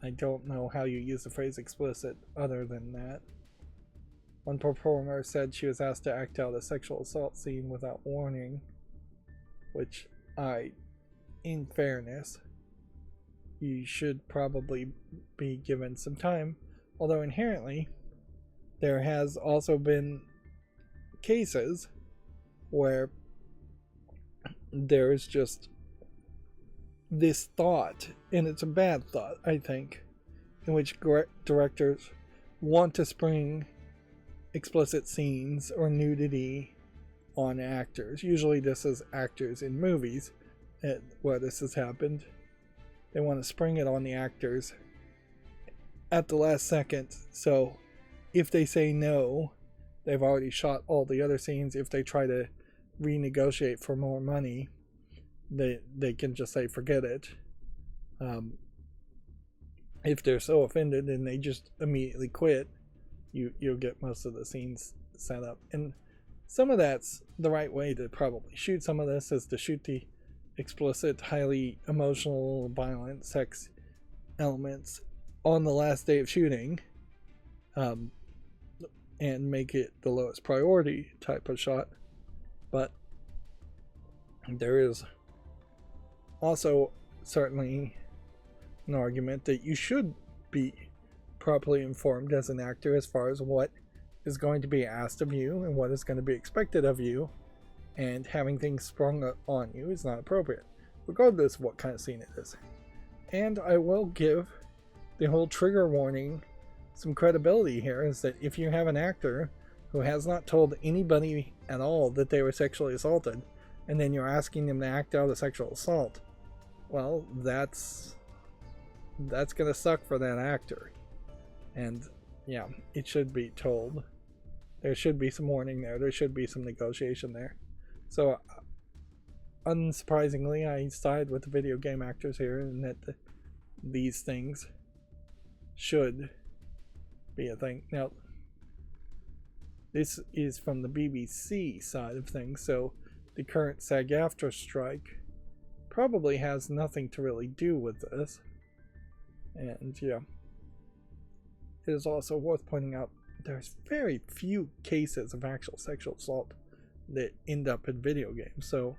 I don't know how you use the phrase explicit other than that. One performer said she was asked to act out a sexual assault scene without warning, which in fairness, you should probably be given some time, although inherently there has also been cases where there's just this thought, and it's a bad thought, I think, in which directors want to spring explicit scenes or nudity on actors. Usually this is actors in movies where this has happened. They want to spring it on the actors at the last second, so if they say no, they've already shot all the other scenes. If they try to renegotiate for more money, they can just say forget it. If they're so offended and they just immediately quit, you'll get most of the scenes set up. And some of that's the right way to probably shoot some of this, is to shoot the explicit, highly emotional, violent sex elements on the last day of shooting, and make it the lowest priority type of shot. But there is also certainly an argument that you should be properly informed as an actor as far as what is going to be asked of you and what is going to be expected of you, and having things sprung on you is not appropriate, regardless of what kind of scene it is. And I will give the whole trigger warning some credibility here, is that if you have an actor who has not told anybody at all that they were sexually assaulted, and then you're asking them to act out a sexual assault, well, that's gonna suck for that actor. And yeah, it should be told. There should be some warning there. There should be some negotiation there. So unsurprisingly, I side with the video game actors here, in that these things should be a thing. Now, this is from the BBC side of things, so the current SAG-AFTRA strike probably has nothing to really do with this. And yeah, it is also worth pointing out there's very few cases of actual sexual assault that end up in video games, so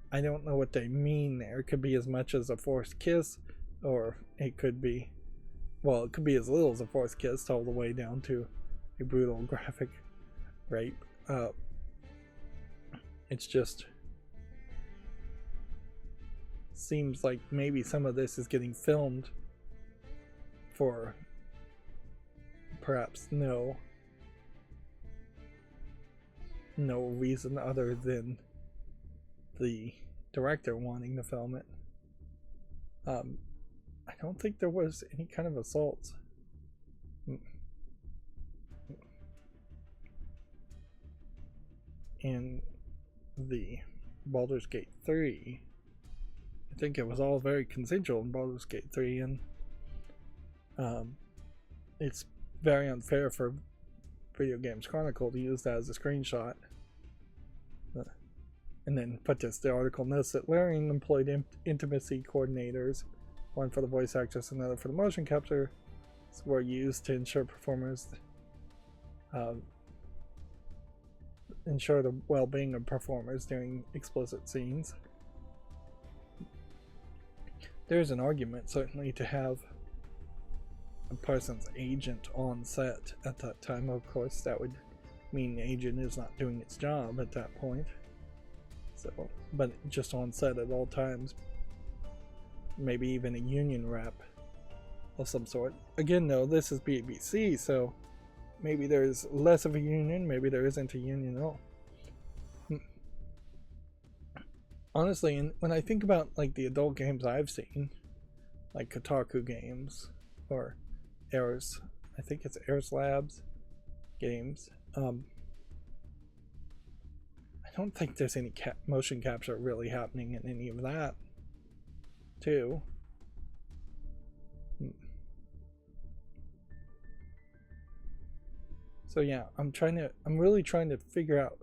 I don't know what they mean there. It could be as much as a forced kiss, or it could be, well, it could be as little as a forced kiss all the way down to a brutal graphic rape. It's just seems like maybe some of this is getting filmed for perhaps no reason other than the director wanting to film it. I don't think there was any kind of assaults. In the Baldur's Gate 3. I think it was all very consensual in Baldur's Gate 3, and it's very unfair for Video Games Chronicle to use that as a screenshot. And then put this, the article notes that Larian employed intimacy coordinators, one for the voice actress and another for the motion capture, were used to ensure performers ensure the well-being of performers during explicit scenes. There's an argument certainly to have a person's agent on set at that time. Of course, that would mean the agent is not doing its job at that point. So, but just on set at all times. Maybe even a union rep of some sort. Again, though, this is BBC, so maybe there's less of a union, maybe there isn't a union at all. Honestly, and when I think about like the adult games I've seen, like Kotaku games or Airs, I think it's Airs Labs games, I don't think there's any motion capture really happening in any of that too. So yeah, I'm really trying to figure out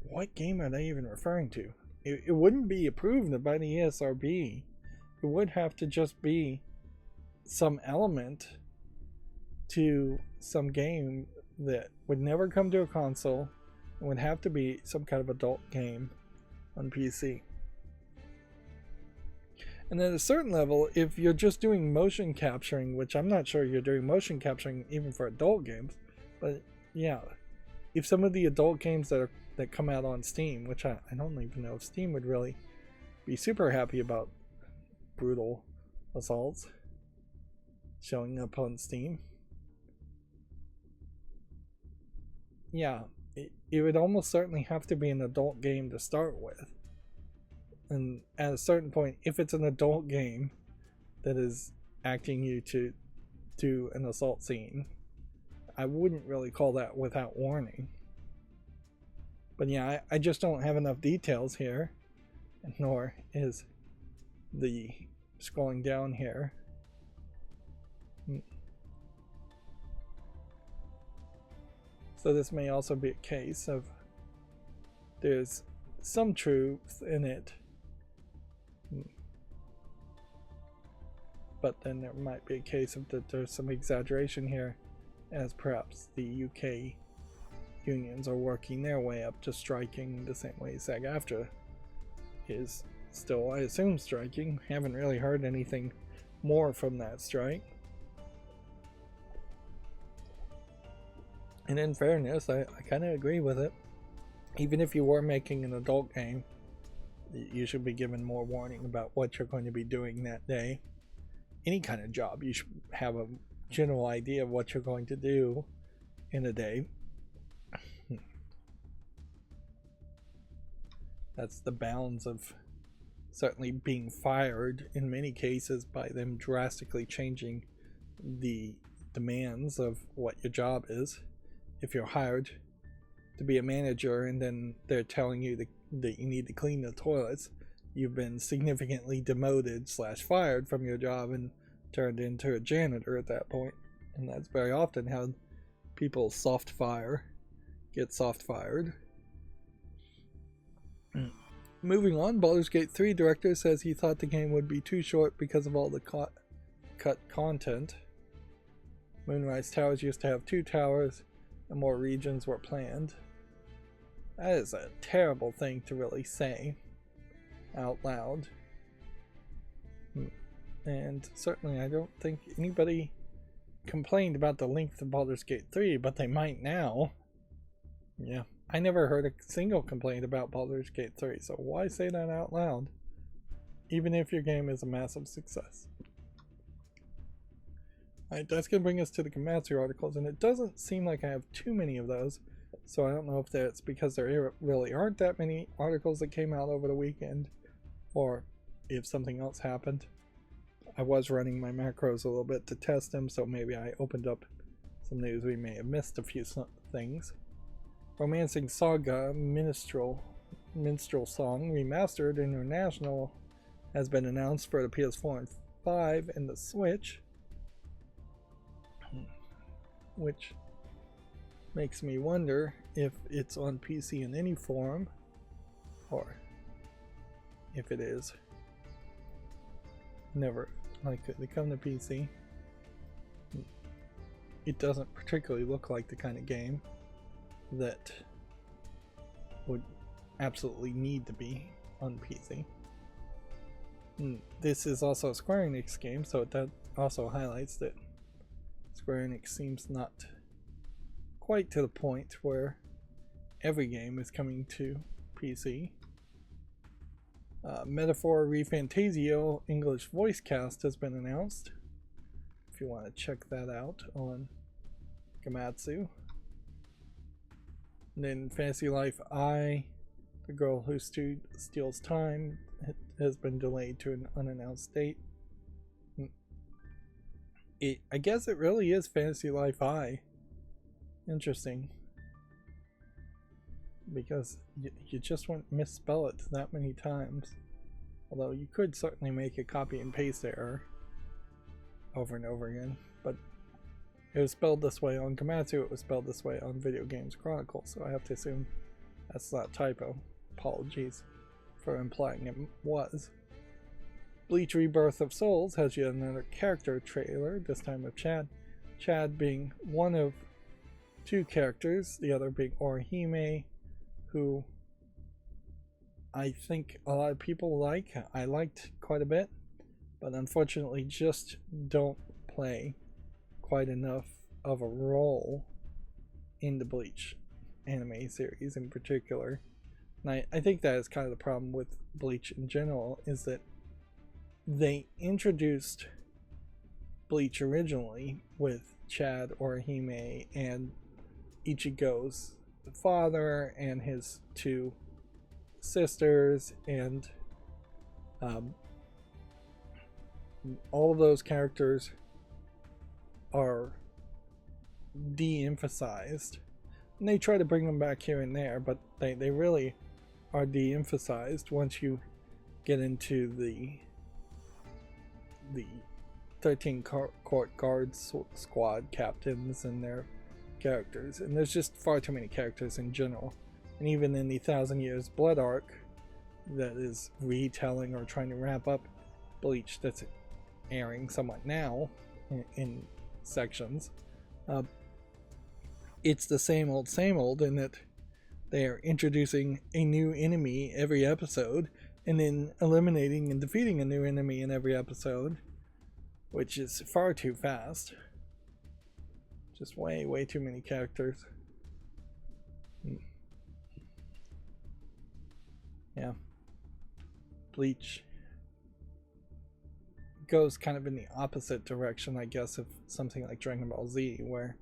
what game are they even referring to. It wouldn't be approved by the ESRB. It would have to just be some element to some game that would never come to a console. It would have to be some kind of adult game on PC. And at a certain level, if you're just doing motion capturing, which I'm not sure you're doing motion capturing even for adult games, but yeah, if some of the adult games that come out on Steam, which I don't even know if Steam would really be super happy about brutal assaults showing up on Steam. Yeah, it would almost certainly have to be an adult game to start with. And at a certain point, if it's an adult game that is acting you to do an assault scene, I wouldn't really call that without warning. But yeah, I just don't have enough details here, nor is the scrolling down here. So this may also be a case of there's some truth in it, but then there might be a case of that there's some exaggeration here, as perhaps the UK unions are working their way up to striking the same way SAG-AFTRA is still, I assume, striking. Haven't really heard anything more from that strike. And in fairness, I kind of agree with it. Even if you were making an adult game, you should be given more warning about what you're going to be doing that day. Any kind of job, you should have a general idea of what you're going to do in a day. That's the bounds of certainly being fired in many cases by them drastically changing the demands of what your job is. If you're hired to be a manager and then they're telling you that you need to clean the toilets, you've been significantly demoted / fired from your job and turned into a janitor at that point. And that's very often how people get soft fired. Moving on, Baldur's Gate 3 director says he thought the game would be too short because of all the cut content. Moonrise Towers used to have 2 towers and more regions were planned. That is a terrible thing to really say out loud. And certainly I don't think anybody complained about the length of Baldur's Gate 3, but they might now. Yeah, I never heard a single complaint about Baldur's Gate 3, so why say that out loud? Even if your game is a massive success. Alright, that's going to bring us to the Komatsu articles, and it doesn't seem like I have too many of those, so I don't know if that's because there really aren't that many articles that came out over the weekend, or if something else happened. I was running my macros a little bit to test them, so maybe I opened up some news we may have missed a few things. Romancing Saga Minstrel Song Remastered International has been announced for the PS4 and 5 and the Switch, which makes me wonder if it's on PC in any form, or if it is never likely to come to PC. It doesn't particularly look like the kind of game that would absolutely need to be on PC. This is also a Square Enix game, so that also highlights that Square Enix seems not quite to the point where every game is coming to PC. Metaphor ReFantasio English voice cast has been announced, if you want to check that out on Gamatsu. And then Fantasy Life I, The Girl Who Steals Time, has been delayed to an unannounced date. I guess it really is Fantasy Life I. Interesting. Because you just wouldn't misspell it that many times. Although you could certainly make a copy and paste error over and over again. But it was spelled this way on Komatsu, it was spelled this way on Video Games Chronicle, so I have to assume that's not a typo. Apologies for implying it was. Bleach Rebirth of Souls has yet another character trailer, this time of Chad. Chad being one of two characters, the other being Orihime, who I think a lot of people like. I liked quite a bit, but unfortunately just don't play quite enough of a role in the Bleach anime series in particular. And I think that is kind of the problem with Bleach in general, is that they introduced Bleach originally with Chad, Orihime, and Ichigo's father and his two sisters, and all of those characters are de-emphasized, and they try to bring them back here and there, but they really are de-emphasized once you get into the 13 court guards squad captains and their characters, and there's just far too many characters in general. And even in the 1000 Years Blood arc that is retelling or trying to wrap up Bleach, that's airing somewhat now in sections, it's the same old in that they are introducing a new enemy every episode and then eliminating and defeating a new enemy in every episode, which is far too fast. Just way too many characters. Yeah. Bleach goes kind of in the opposite direction, I guess, of something like Dragon Ball Z, where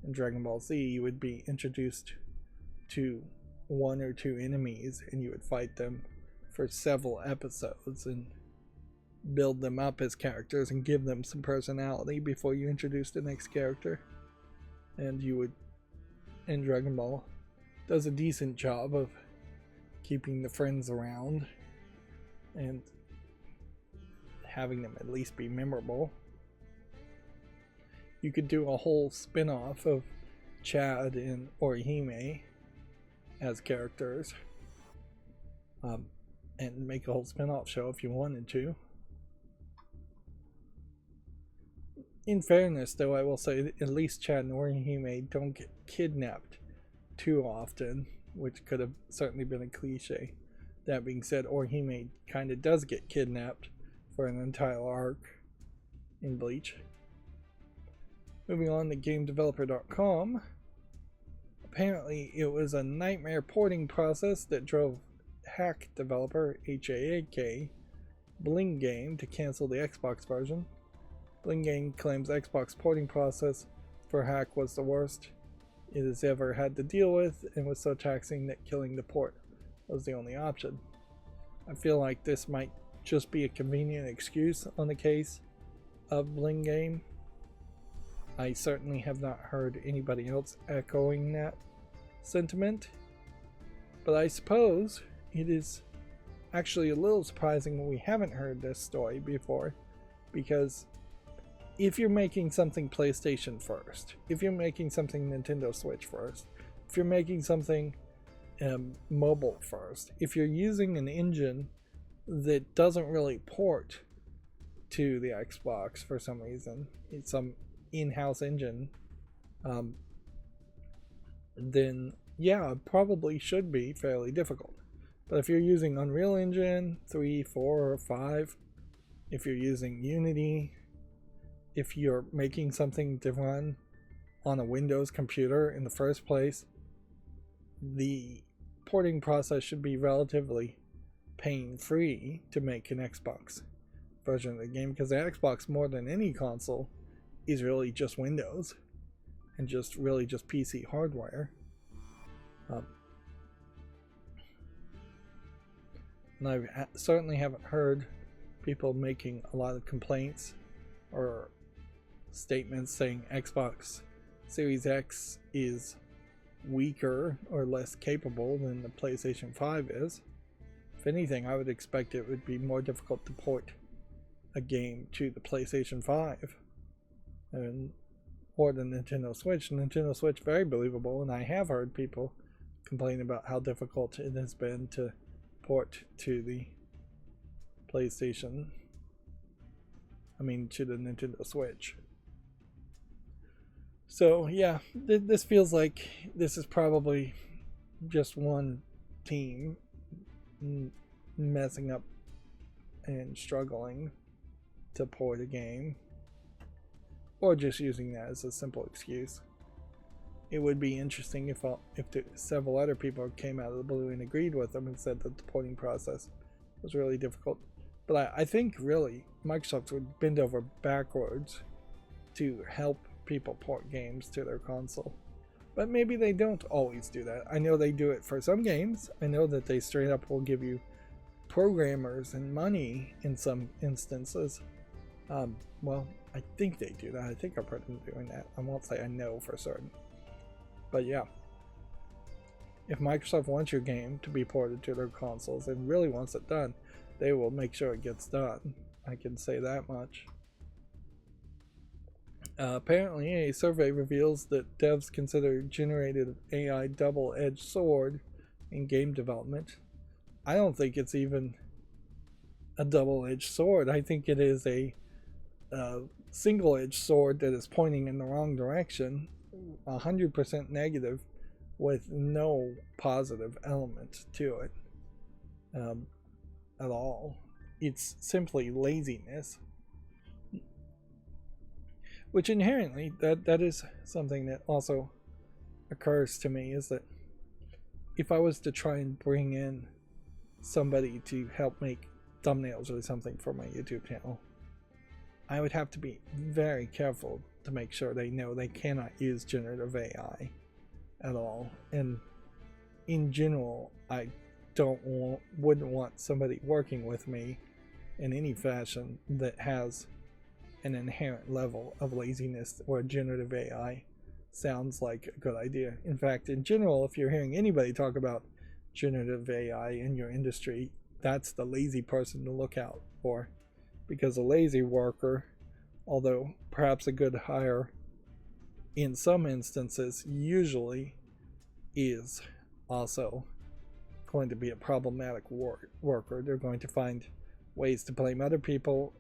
in Dragon Ball Z you would be introduced to one or two enemies and you would fight them for several episodes and build them up as characters and give them some personality before you introduce the next character. And you would, in Dragon Ball, does a decent job of keeping the friends around and having them at least be memorable. You could do a whole spin-off of Chad and Orihime as characters, and make a whole spin-off show if you wanted to. In fairness, though, I will say that at least Chad and Orihime don't get kidnapped too often, which could have certainly been a cliche. That being said, Orihime kind of does get kidnapped for an entire arc in Bleach. Moving on to GameDeveloper.com. Apparently, it was a nightmare porting process that drove Hack developer HAAK Bling Game to cancel the Xbox version. Bling Game claims Xbox porting process for Hack was the worst it has ever had to deal with and was so taxing that killing the port was the only option. I feel like this might just be a convenient excuse on the case, of Bling Game. I certainly have not heard anybody else echoing that sentiment, but I suppose it is actually a little surprising when we haven't heard this story before, because if you're making something PlayStation first, if you're making something Nintendo Switch first, if you're making something mobile first, if you're using an engine that doesn't really port to the Xbox for some reason, it's some in-house engine, then yeah, it probably should be fairly difficult. But if you're using Unreal Engine 3, 4, or 5, if you're using Unity, if you're making something to run on a Windows computer in the first place, the porting process should be relatively pain-free to make an Xbox version of the game, because the Xbox, more than any console, is really just Windows and just really just PC hardware. And I certainly haven't heard people making a lot of complaints or statements saying Xbox Series X is weaker or less capable than the PlayStation 5 is. If anything, I would expect it would be more difficult to port a game to the PlayStation 5 or the Nintendo Switch. Nintendo Switch, very believable, and I have heard people complain about how difficult it has been to port to the PlayStation, to the Nintendo Switch. So yeah, this feels like this is probably just one team messing up and struggling to port a game, or just using that as a simple excuse. It would be interesting if several other people came out of the blue and agreed with them and said that the porting process was really difficult. But I think really Microsoft would bend over backwards to help people port games to their console. But maybe they don't always do that. I know they do it for some games. I know that they straight up will give you programmers and money in some instances. Well, I think they do that. I think I've heard them doing that. I won't say I know for certain. But yeah, if Microsoft wants your game to be ported to their consoles and really wants it done, they will make sure it gets done. I can say that much. Apparently, a survey reveals that devs consider generative AI double-edged sword in game development. I don't think it's even a double-edged sword. I think it is a single-edged sword that is pointing in the wrong direction, 100% negative, with no positive element to it at all. It's simply laziness, which inherently that is something that also occurs to me, is that if I was to try and bring in somebody to help make thumbnails or something for my YouTube channel, I would have to be very careful to make sure they know they cannot use generative AI at all. And in general, I wouldn't want somebody working with me in any fashion that has an inherent level of laziness, or generative AI sounds like a good idea. In fact, in general, if you're hearing anybody talk about generative AI in your industry, that's the lazy person to look out for, because a lazy worker, although perhaps a good hire in some instances, usually is also going to be a problematic worker. They're going to find ways to blame other people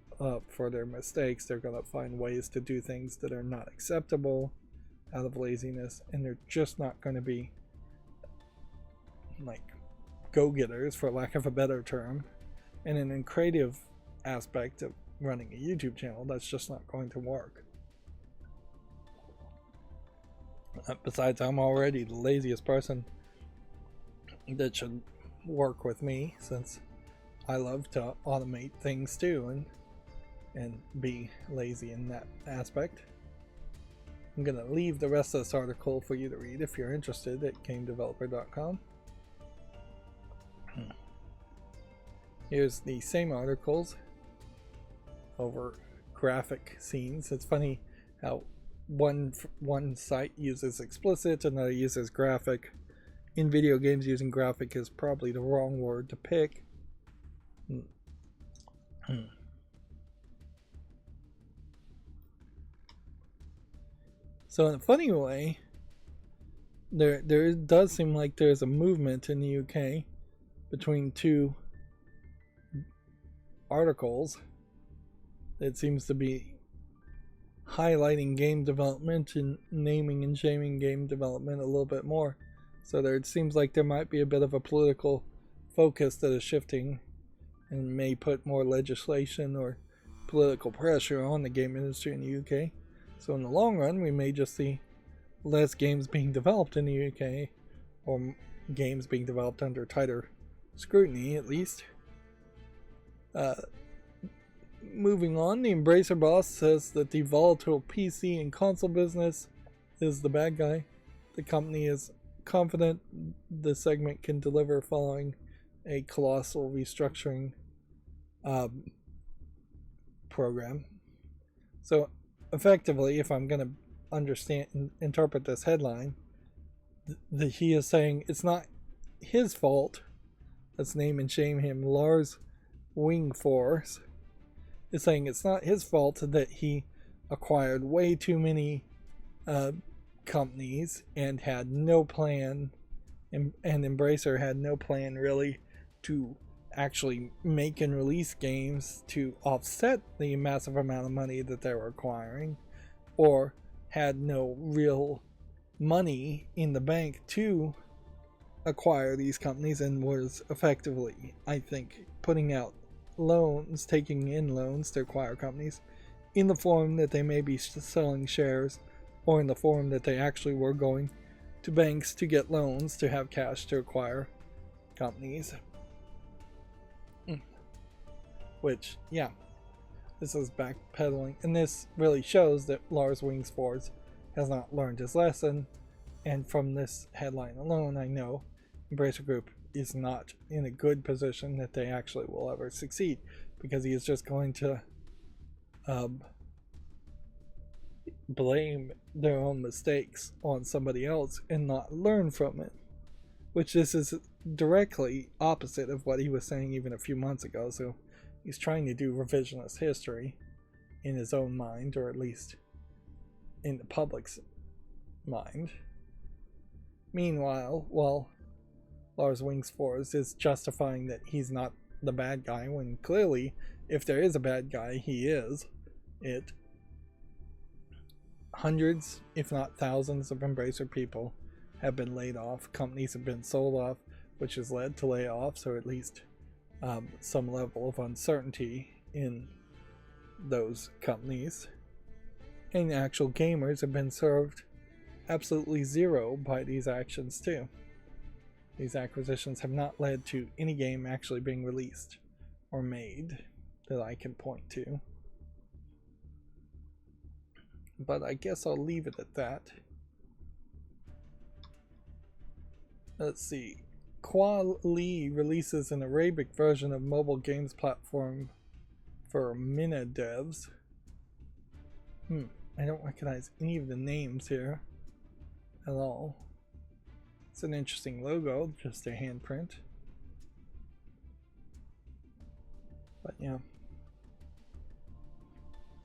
for their mistakes. They're going to find ways to do things that are not acceptable out of laziness, and they're just not going to be like go-getters, for lack of a better term. And in a creative aspect of running a YouTube channel, that's just not going to work. Besides, I'm already the laziest person that should work with me, since I love to automate things too and be lazy in that aspect. I'm going to leave the rest of this article for you to read if you're interested at gamedeveloper.com. Here's the same articles over graphic scenes. It's funny how one site uses explicit, another uses graphic. In video games, using graphic is probably the wrong word to pick. So in a funny way, there does seem like there's a movement in the UK between two articles that seems to be highlighting game development and naming and shaming game development a little bit more. So it seems like there might be a bit of a political focus that is shifting and may put more legislation or political pressure on the game industry in the UK. So in the long run, we may just see less games being developed in the UK, or games being developed under tighter scrutiny at least. Moving on, the Embracer boss says that the volatile PC and console business is the bad guy. The company is confident the segment can deliver following a colossal restructuring program. So effectively, if I'm going to understand and interpret this headline, he is saying it's not his fault. Let's name and shame him. Lars Wingforce is saying it's not his fault that he acquired way too many companies and had no plan, and Embracer had no plan really to actually make and release games to offset the massive amount of money that they were acquiring, or had no real money in the bank to acquire these companies, and was effectively, I think, putting out loans, taking in loans to acquire companies in the form that they may be selling shares, or in the form that they actually were going to banks to get loans to have cash to acquire companies. Which, yeah, this is backpedaling, and this really shows that Lars Wingforce has not learned his lesson. And from this headline alone, I know Embracer Group is not in a good position that they actually will ever succeed, because he is just going to blame their own mistakes on somebody else and not learn from it, which this is directly opposite of what he was saying even a few months ago. So he's trying to do revisionist history in his own mind, or at least in the public's mind. Meanwhile, Lars Wingforce is justifying that he's not the bad guy, when clearly, if there is a bad guy, he is it. Hundreds, if not thousands, of Embracer people have been laid off. Companies have been sold off, which has led to layoffs, or at least some level of uncertainty in those companies. And actual gamers have been served absolutely zero by these actions too. These acquisitions have not led to any game actually being released or made that I can point to. But I guess I'll leave it at that. Let's see. Quali releases an Arabic version of mobile games platform for Mina devs. I don't recognize any of the names here at all. It's an interesting logo, just a handprint. But yeah.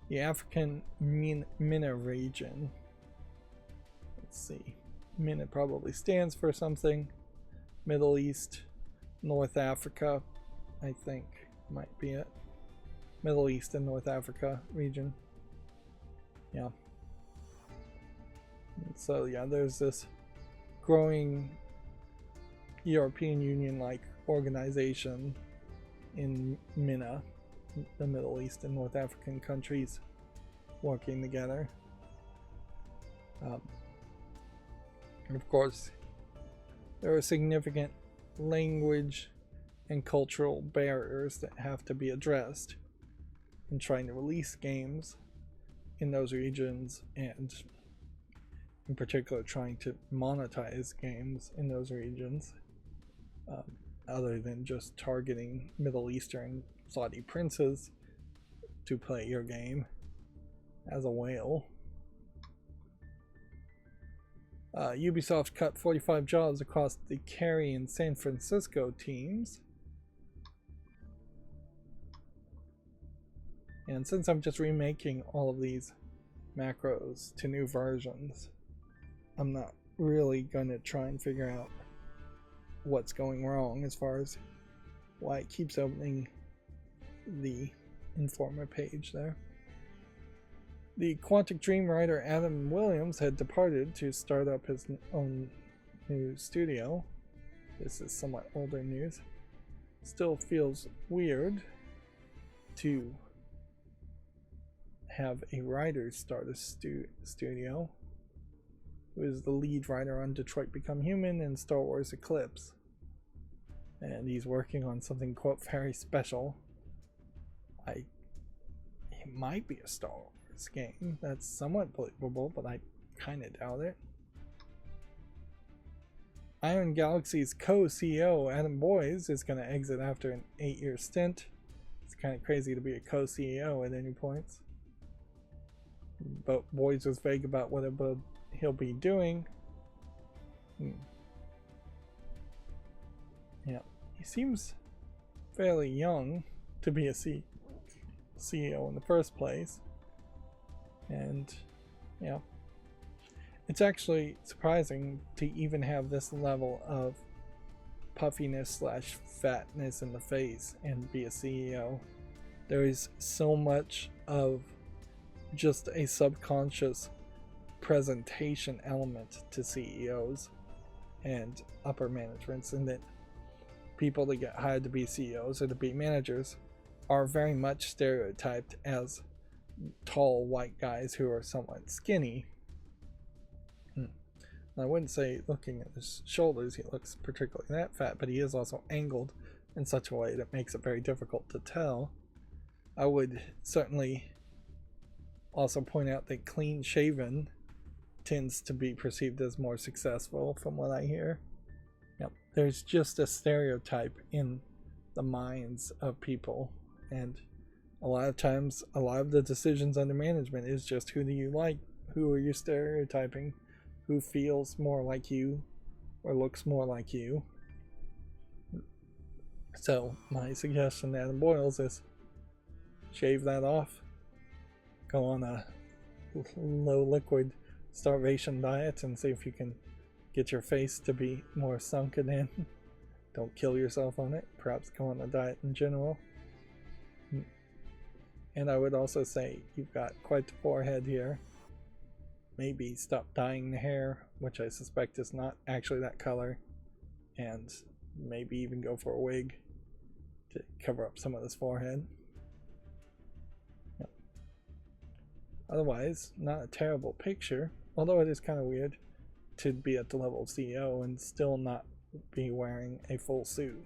The African MENA region. Let's see. MENA probably stands for something. Middle East, North Africa, I think might be it. Middle East and North Africa region. Yeah. So yeah, there's this growing European Union-like organization in MENA, the Middle East and North African countries working together. And of course, there are significant language and cultural barriers that have to be addressed in trying to release games in those regions, and in particular trying to monetize games in those regions, other than just targeting Middle Eastern Saudi princes to play your game. as a whale. Ubisoft cut 45 jobs across the Cary and San Francisco teams. And since I'm just remaking all of these macros to new versions, I'm not really going to try and figure out what's going wrong as far as why it keeps opening the Informer page there. The Quantic Dream writer Adam Williams had departed to start up his own new studio. This is somewhat older news. Still feels weird to have a writer start a studio who is the lead writer on Detroit Become Human and Star Wars Eclipse. And he's working on something, quote, very special. It might be a Star Wars game. That's somewhat believable, but I kind of doubt it. Iron Galaxy's co-CEO Adam Boyes is going to exit after an 8-year stint. It's kind of crazy to be a co-CEO at any point. But Boyes was vague about what he'll be doing. Yeah, he seems fairly young to be a CEO in the first place. And yeah, it's actually surprising to even have this level of puffiness / fatness in the face and be a CEO. There is so much of just a subconscious presentation element to CEOs and upper managements, and that people that get hired to be CEOs or to be managers are very much stereotyped as tall white guys who are somewhat skinny. I wouldn't say, looking at his shoulders, he looks particularly that fat, but he is also angled in such a way that makes it very difficult to tell. I would certainly also point out that clean shaven tends to be perceived as more successful from what I hear. Yep. There's just a stereotype in the minds of people, and a lot of times a lot of the decisions under management is just who do you like, who are you stereotyping, who feels more like you or looks more like you. So my suggestion to Adam Boyles is shave that off, go on a low liquid starvation diet and see if you can get your face to be more sunken in. Don't kill yourself on it. Perhaps go on a diet in general. And I would also say you've got quite the forehead here. Maybe stop dyeing the hair, which I suspect is not actually that color, and maybe even go for a wig to cover up some of this forehead. Otherwise, not a terrible picture, although it is kind of weird to be at the level of CEO and still not be wearing a full suit.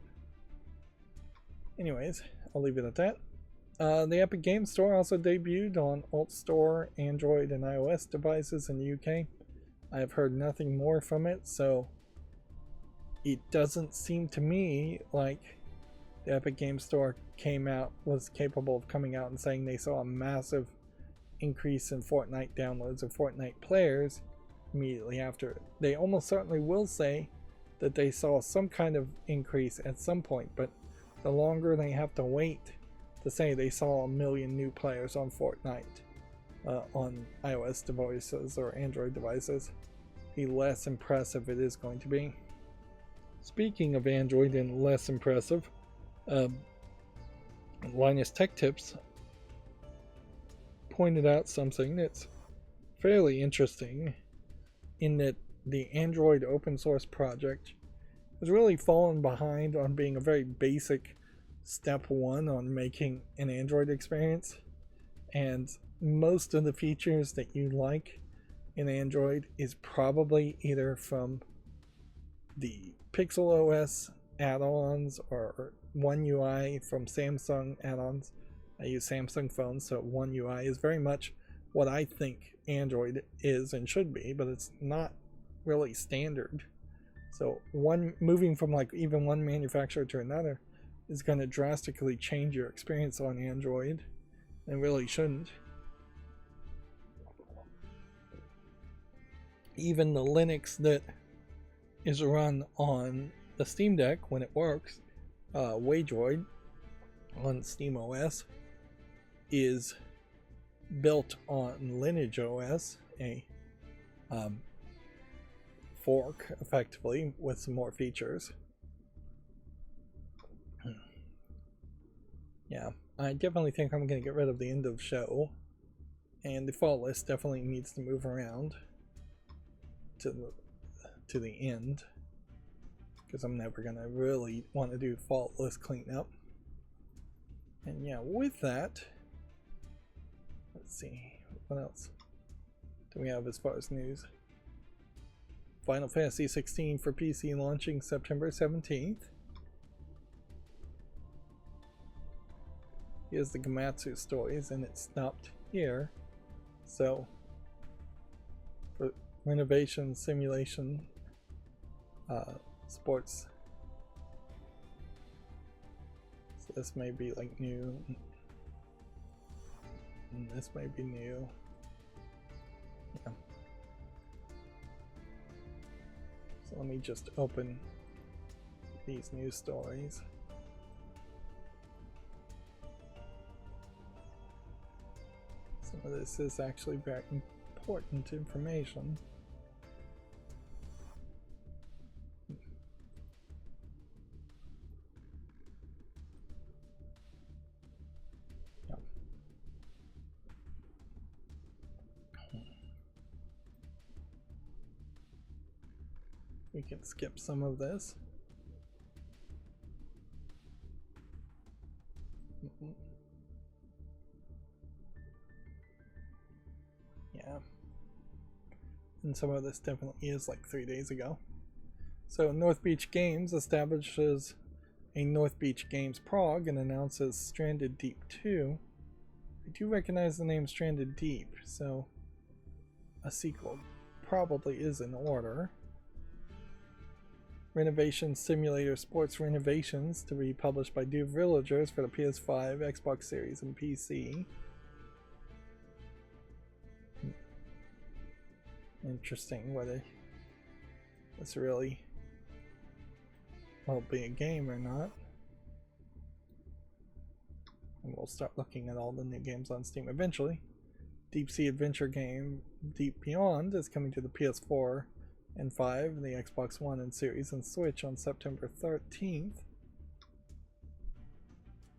Anyways, I'll leave it at that. The Epic Games Store also debuted on Alt Store, Android, and iOS devices in the UK. I have heard nothing more from it, so it doesn't seem to me like the Epic Games Store was capable of coming out and saying they saw a massive increase in Fortnite downloads of Fortnite players immediately after. They almost certainly will say that they saw some kind of increase at some point, but the longer they have to wait to say they saw 1 million new players on Fortnite on iOS devices or Android devices, the less impressive it is going to be. Speaking of Android and less impressive, Linus Tech Tips pointed out something that's fairly interesting, in that the Android open source project has really fallen behind on being a very basic step one on making an Android experience, and most of the features that you like in Android is probably either from the Pixel OS add-ons or One UI from Samsung add-ons. I use Samsung phones, so One UI is very much what I think Android is and should be, but it's not really standard. So moving from like even one manufacturer to another is going to drastically change your experience on Android, and really shouldn't. even the Linux that is run on the Steam Deck when it works, Waydroid on Steam OS, is built on Lineage OS, a fork effectively with some more features. Yeah, I definitely think I'm going to get rid of the end of show, and the default list definitely needs to move around to the end, because I'm never going to really want to do default list cleanup. And yeah, with that, let's see, what else do we have as far as news? Final Fantasy 16 for PC launching September 17th. Here's the Gamatsu stories, and it stopped here. So, for renovation, simulation, sports. So this may be like new. And this may be new. Yeah. So let me just open these news stories. Some of this is actually very important information. Yeah. We can skip some of this. Yeah. And some of this definitely is like 3 days ago. So North Beach Games establishes a North Beach Games Prague and announces Stranded Deep 2. I do recognize the name Stranded Deep, so a sequel probably is in order. Renovation Simulator Sports Renovations to be published by Duke Villagers for the PS5, Xbox Series, and PC. Interesting whether this really will be a game or not. And we'll start looking at all the new games on Steam eventually. Deep Sea Adventure game Deep Beyond is coming to the PS4 and 5, the Xbox One and Series, and Switch on September 13th.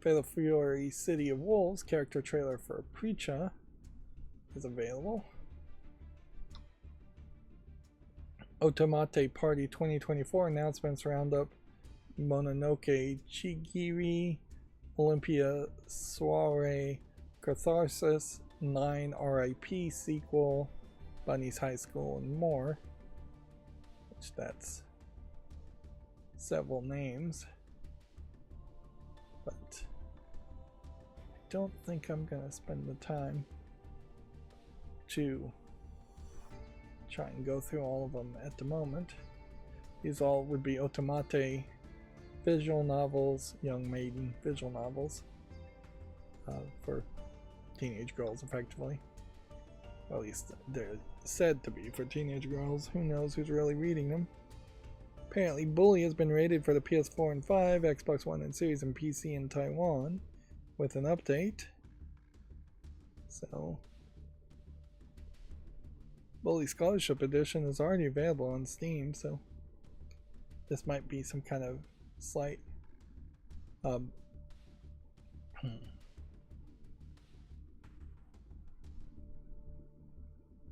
Fatal Fury City of Wolves character trailer for Preacha is available. Otomate Party 2024 announcements roundup Mononoke Chigiri, Olympia Soiree, Catharsis, 9 RIP sequel, Bunny's High School, and more. Which that's several names. But I don't think I'm going to spend the time to try and go through all of them at the moment. These all would be Otomate visual novels, young maiden visual novels for teenage girls, effectively. Or at least they're said to be for teenage girls. Who knows who's really reading them? Apparently, Bully has been rated for the PS4 and 5, Xbox One and Series, and PC in Taiwan with an update. So, Bully Scholarship Edition is already available on Steam, so this might be some kind of slight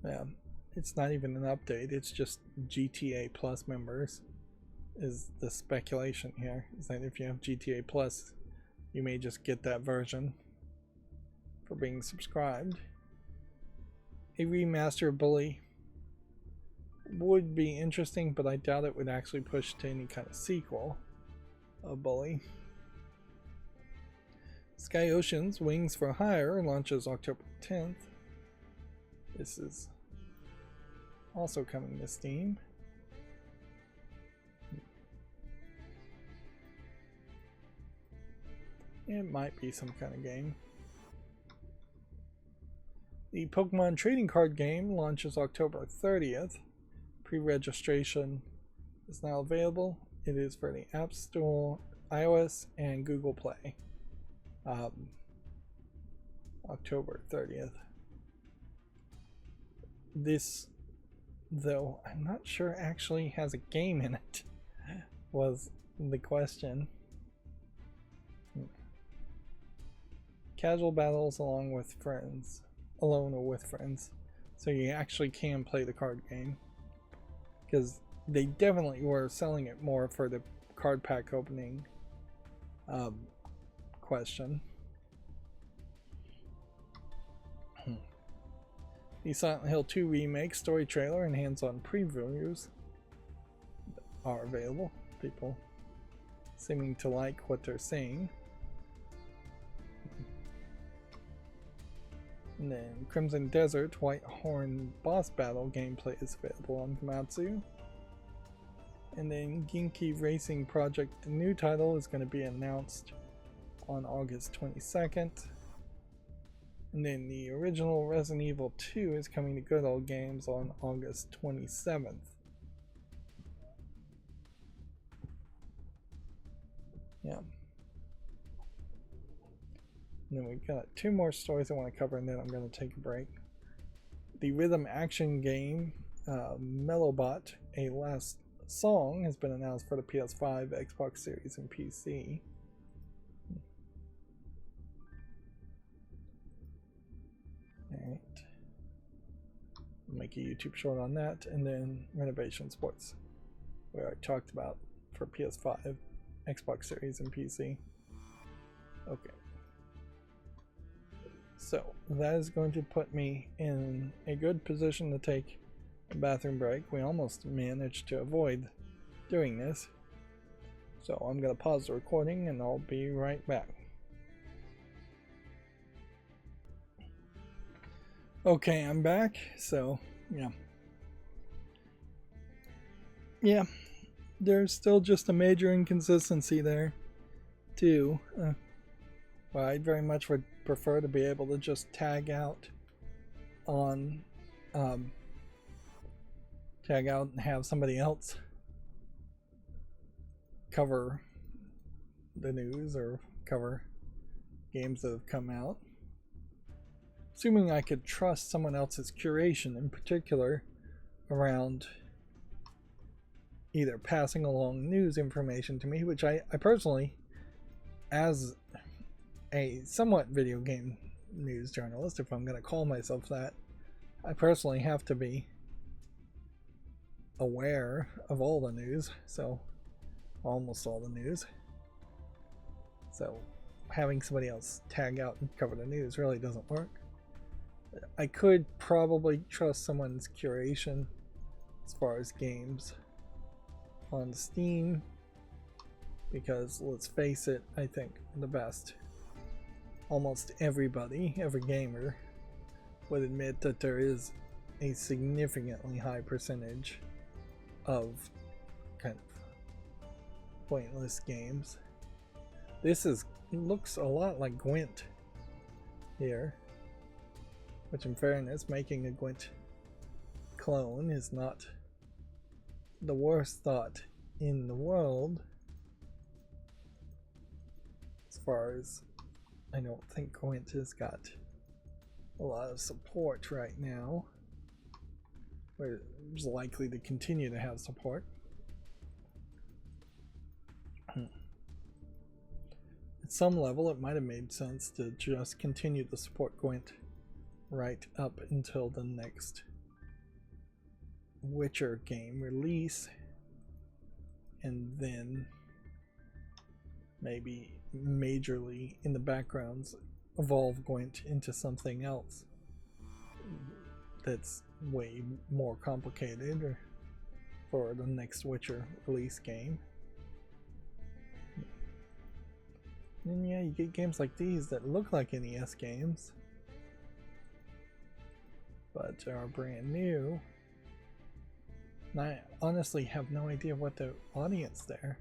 yeah, it's not even an update, it's just GTA Plus members is the speculation here, is that if you have GTA Plus you may just get that version for being subscribed. A remaster of Bully would be interesting, but I doubt it would actually push to any kind of sequel of Bully. Sky Ocean's Wings for Hire launches October 10th. This is also coming to Steam. It might be some kind of game. The Pokemon trading card game launches October 30th. Pre-registration is now available. It is for the App Store, iOS, and Google Play. October 30th. This, though, I'm not sure actually has a game in it, was the question. Casual battles along with friends, alone or with friends. So you actually can play the card game. Because they definitely were selling it more for the card pack opening question. The Silent Hill 2 remake, story trailer, and hands-on previews are available. People seeming to like what they're seeing. And then Crimson Desert Whitehorn boss battle gameplay is available on Komatsu. And then Genki Racing Project, the new title, is going to be announced on August 22nd. And then the original Resident Evil 2 is coming to Good Old Games on August 27th. Yeah. And then we've got two more stories I want to cover, and then I'm going to take a break. The rhythm action game Mellowbot, A Last Song, has been announced for the PS5, Xbox Series, and PC. Alright. I'll make a YouTube short on that, and then Renovation Sports, where I talked about for PS5, Xbox Series, and PC. Okay. So that is going to put me in a good position to take a bathroom break. We almost managed to avoid doing this. So I'm going to pause the recording and I'll be right back. Okay, I'm back. So, yeah, there's still just a major inconsistency there too. Well, I very much would prefer to be able to just tag out on tag out and have somebody else cover the news or cover games that have come out. Assuming I could trust someone else's curation, in particular around either passing along news information to me, which I personally, as a somewhat video game news journalist, if I'm going to call myself that, I personally have to be aware of all the news, so almost all the news. So having somebody else tag out and cover the news really doesn't work. I could probably trust someone's curation as far as games on Steam, because let's face it, I think the best, almost everybody, every gamer, would admit that there is a significantly high percentage of kind of pointless games. This looks a lot like Gwent here, which in fairness, making a Gwent clone is not the worst thought in the world. As far as I don't think Gwent has got a lot of support right now. It's likely to continue to have support. At some level, it might have made sense to just continue to support Gwent right up until the next Witcher game release, and then maybe majorly in the backgrounds evolve Gwent into something else that's way more complicated for the next Witcher release game. And yeah, you get games like these that look like NES games but are brand new. And I honestly have no idea what the audience there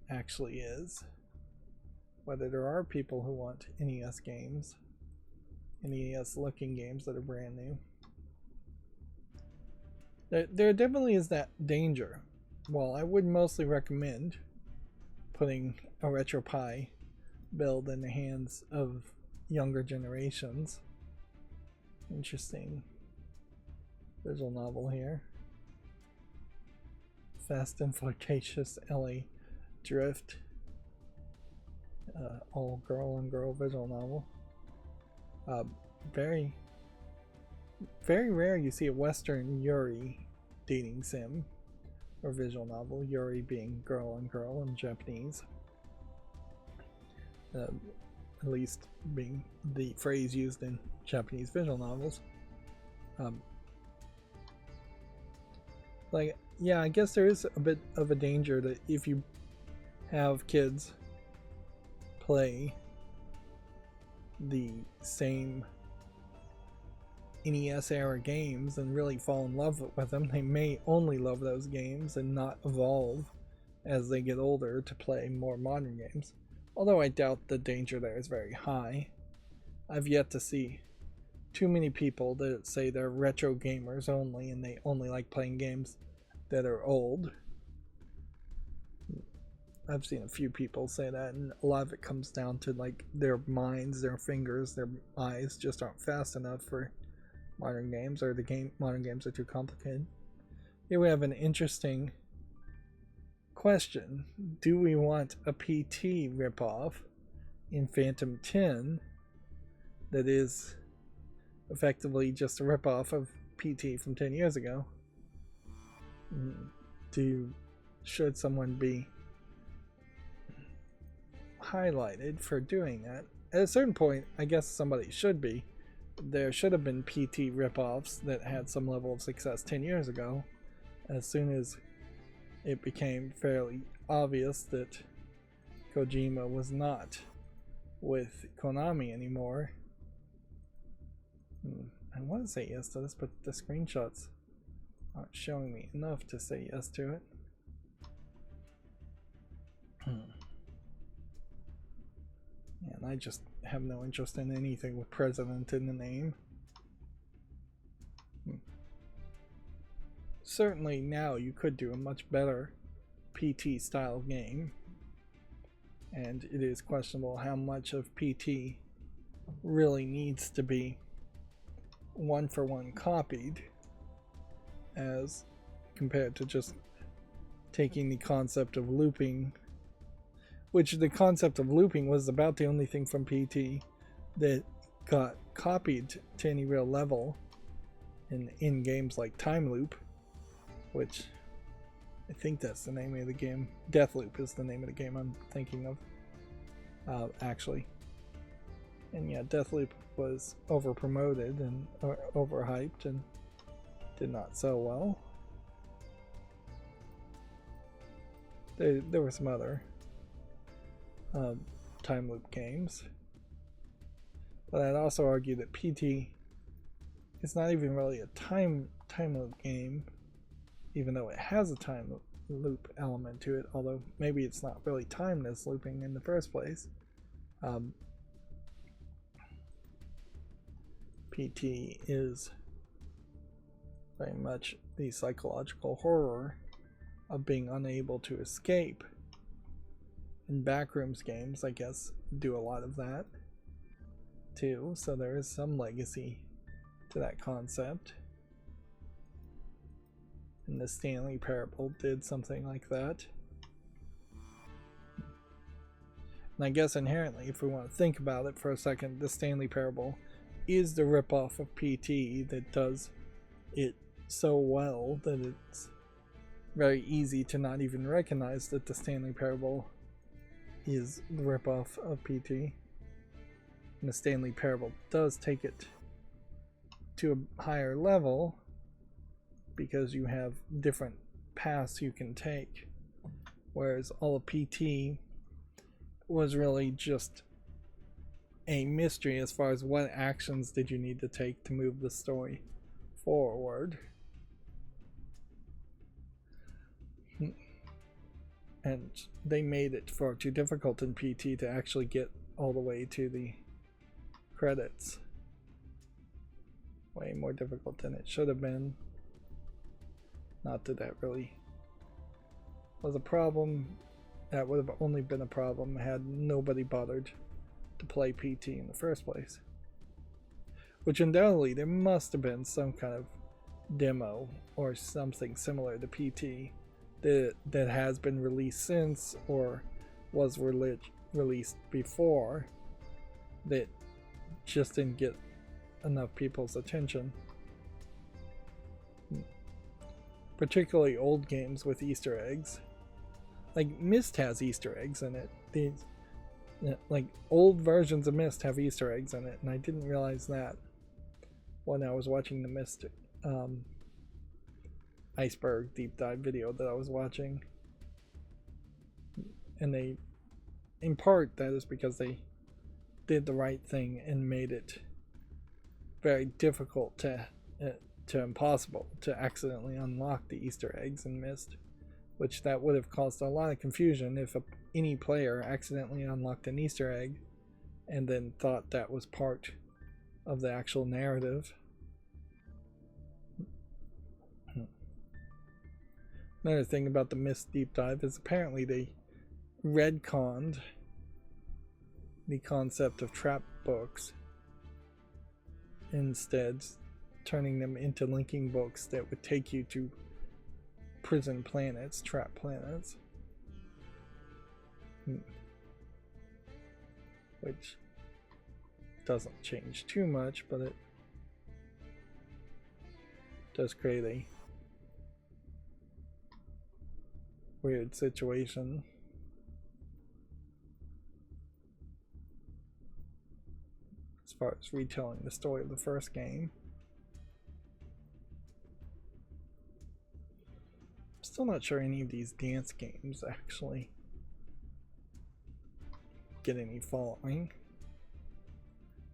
actually is. Whether there are people who want NES games, NES looking games that are brand new. There definitely is that danger. Well, I would mostly recommend putting a RetroPie build in the hands of younger generations. Interesting visual novel here. Fast and flirtatious LA drift. All girl on girl visual novel. Very rare you see a Western Yuri dating sim or visual novel, Yuri being girl on girl in Japanese. At least being the phrase used in Japanese visual novels. Like, yeah, I guess there is a bit of a danger that if you have kids play the same NES era games and really fall in love with them, they may only love those games and not evolve as they get older to play more modern games. Although I doubt the danger there is very high. I've yet to see too many people that say they're retro gamers only and they only like playing games that are old. I've seen a few people say that, and a lot of it comes down to like their minds, their fingers, their eyes just aren't fast enough for modern games, or modern games are too complicated. Here we have an interesting question. Do we want a PT ripoff in Phantom 10 that is effectively just a ripoff of PT from 10 years ago? Should someone be highlighted for doing that? At a certain point, I guess somebody should be. There should have been PT ripoffs that had some level of success 10 years ago. As soon as it became fairly obvious that Kojima was not with Konami anymore. I want to say yes to this, but the screenshots aren't showing me enough to say yes to it. And I just have no interest in anything with president in the name. Certainly now you could do a much better PT style game, and it is questionable how much of PT really needs to be one for one copied as compared to just taking the concept of looping, which the concept of looping was about the only thing from PT that got copied to any real level in games like Time Loop, which I think that's the name of the game. Deathloop is the name of the game I'm thinking of, actually. And yeah, Deathloop was over promoted and overhyped and did not sell well. There were some other time loop games, but I'd also argue that PT is not even really a time loop game, even though it has a time loop element to it, although maybe it's not really timeless looping in the first place. PT is very much the psychological horror of being unable to escape. And Backrooms games, I guess, do a lot of that too, so there is some legacy to that concept. And the Stanley Parable did something like that. And I guess inherently, if we want to think about it for a second, the Stanley Parable is the ripoff of PT that does it so well that it's very easy to not even recognize that the Stanley Parable is the ripoff of PT. And the Stanley Parable does take it to a higher level because you have different paths you can take, whereas all of PT was really just a mystery as far as what actions did you need to take to move the story forward. And they made it far too difficult in PT to actually get all the way to the credits. Way more difficult than it should have been. Not that that really was a problem. That would have only been a problem had nobody bothered to play PT in the first place. Which undoubtedly there must have been some kind of demo or something similar to PT that has been released since or was released before that just didn't get enough people's attention. Particularly old games with Easter eggs. Like Myst has Easter eggs in it. These, like old versions of Myst have Easter eggs in it, and I didn't realize that when I was watching the Myst iceberg deep dive video that I was watching. And they, in part, that is because they did the right thing and made it very difficult to impossible to accidentally unlock the Easter eggs in Myst, which that would have caused a lot of confusion if any player accidentally unlocked an Easter egg and then thought that was part of the actual narrative. Another thing about the Myst deep dive is apparently they retconned the concept of trap books, instead turning them into linking books that would take you to prison planets, trap planets. Which doesn't change too much, but it does create a weird situation. As far as retelling the story of the first game. Still not sure any of these dance games actually get any following.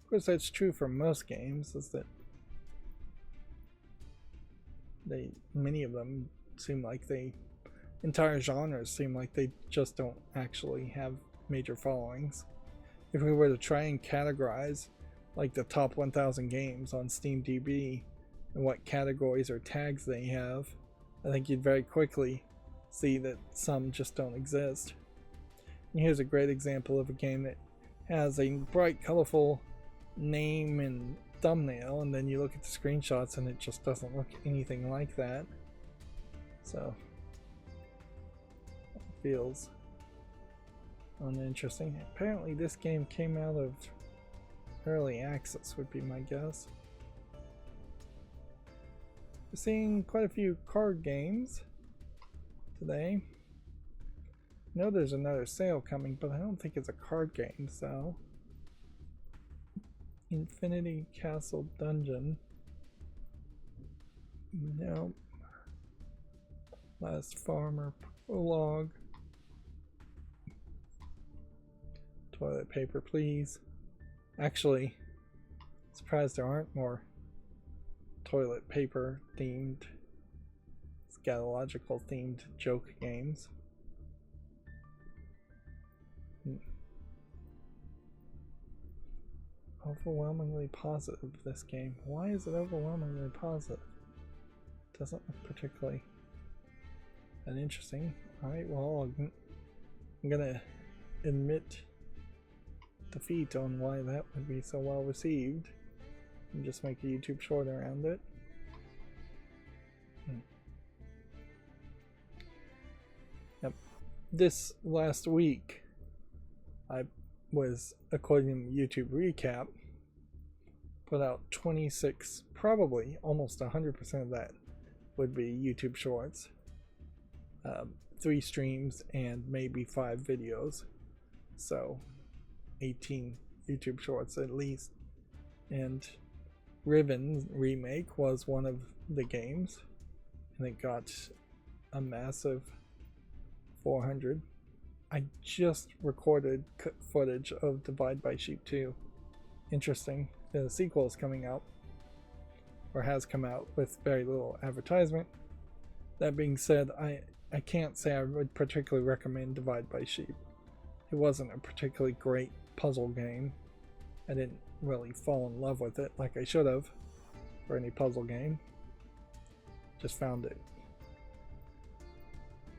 Of course, that's true for most games, is that many of them seem like entire genres seem like they just don't actually have major followings. If we were to try and categorize like the top 1,000 games on SteamDB and what categories or tags they have, I think you'd very quickly see that some just don't exist. And here's a great example of a game that has a bright, colorful name and thumbnail, and then you look at the screenshots and it just doesn't look anything like that. So it feels uninteresting. Apparently this game came out of early access, would be my guess. We're seeing quite a few card games today. I know there's another sale coming, but I don't think it's a card game, so Infinity Castle Dungeon. Nope. Last Farmer Prologue. Toilet paper, please. Actually, surprised there aren't more toilet paper themed, scatological themed joke games. Overwhelmingly positive, this game. Why is it overwhelmingly positive? Doesn't look particularly that interesting. Alright, well, I'm gonna admit defeat on why that would be so well received and just make a YouTube short around it. Yep. This last week I was, according to YouTube Recap, put out 26, probably almost 100% of that would be YouTube Shorts. 3 streams and maybe 5 videos. So 18 YouTube Shorts at least. And Riven Remake was one of the games, and it got a massive 400. I just recorded footage of Divide by Sheep 2. Interesting. The sequel is coming out, or has come out, with very little advertisement. That being said, I can't say I would particularly recommend Divide by Sheep. It wasn't a particularly great puzzle game. I didn't really fall in love with it like I should have for any puzzle game. Just found it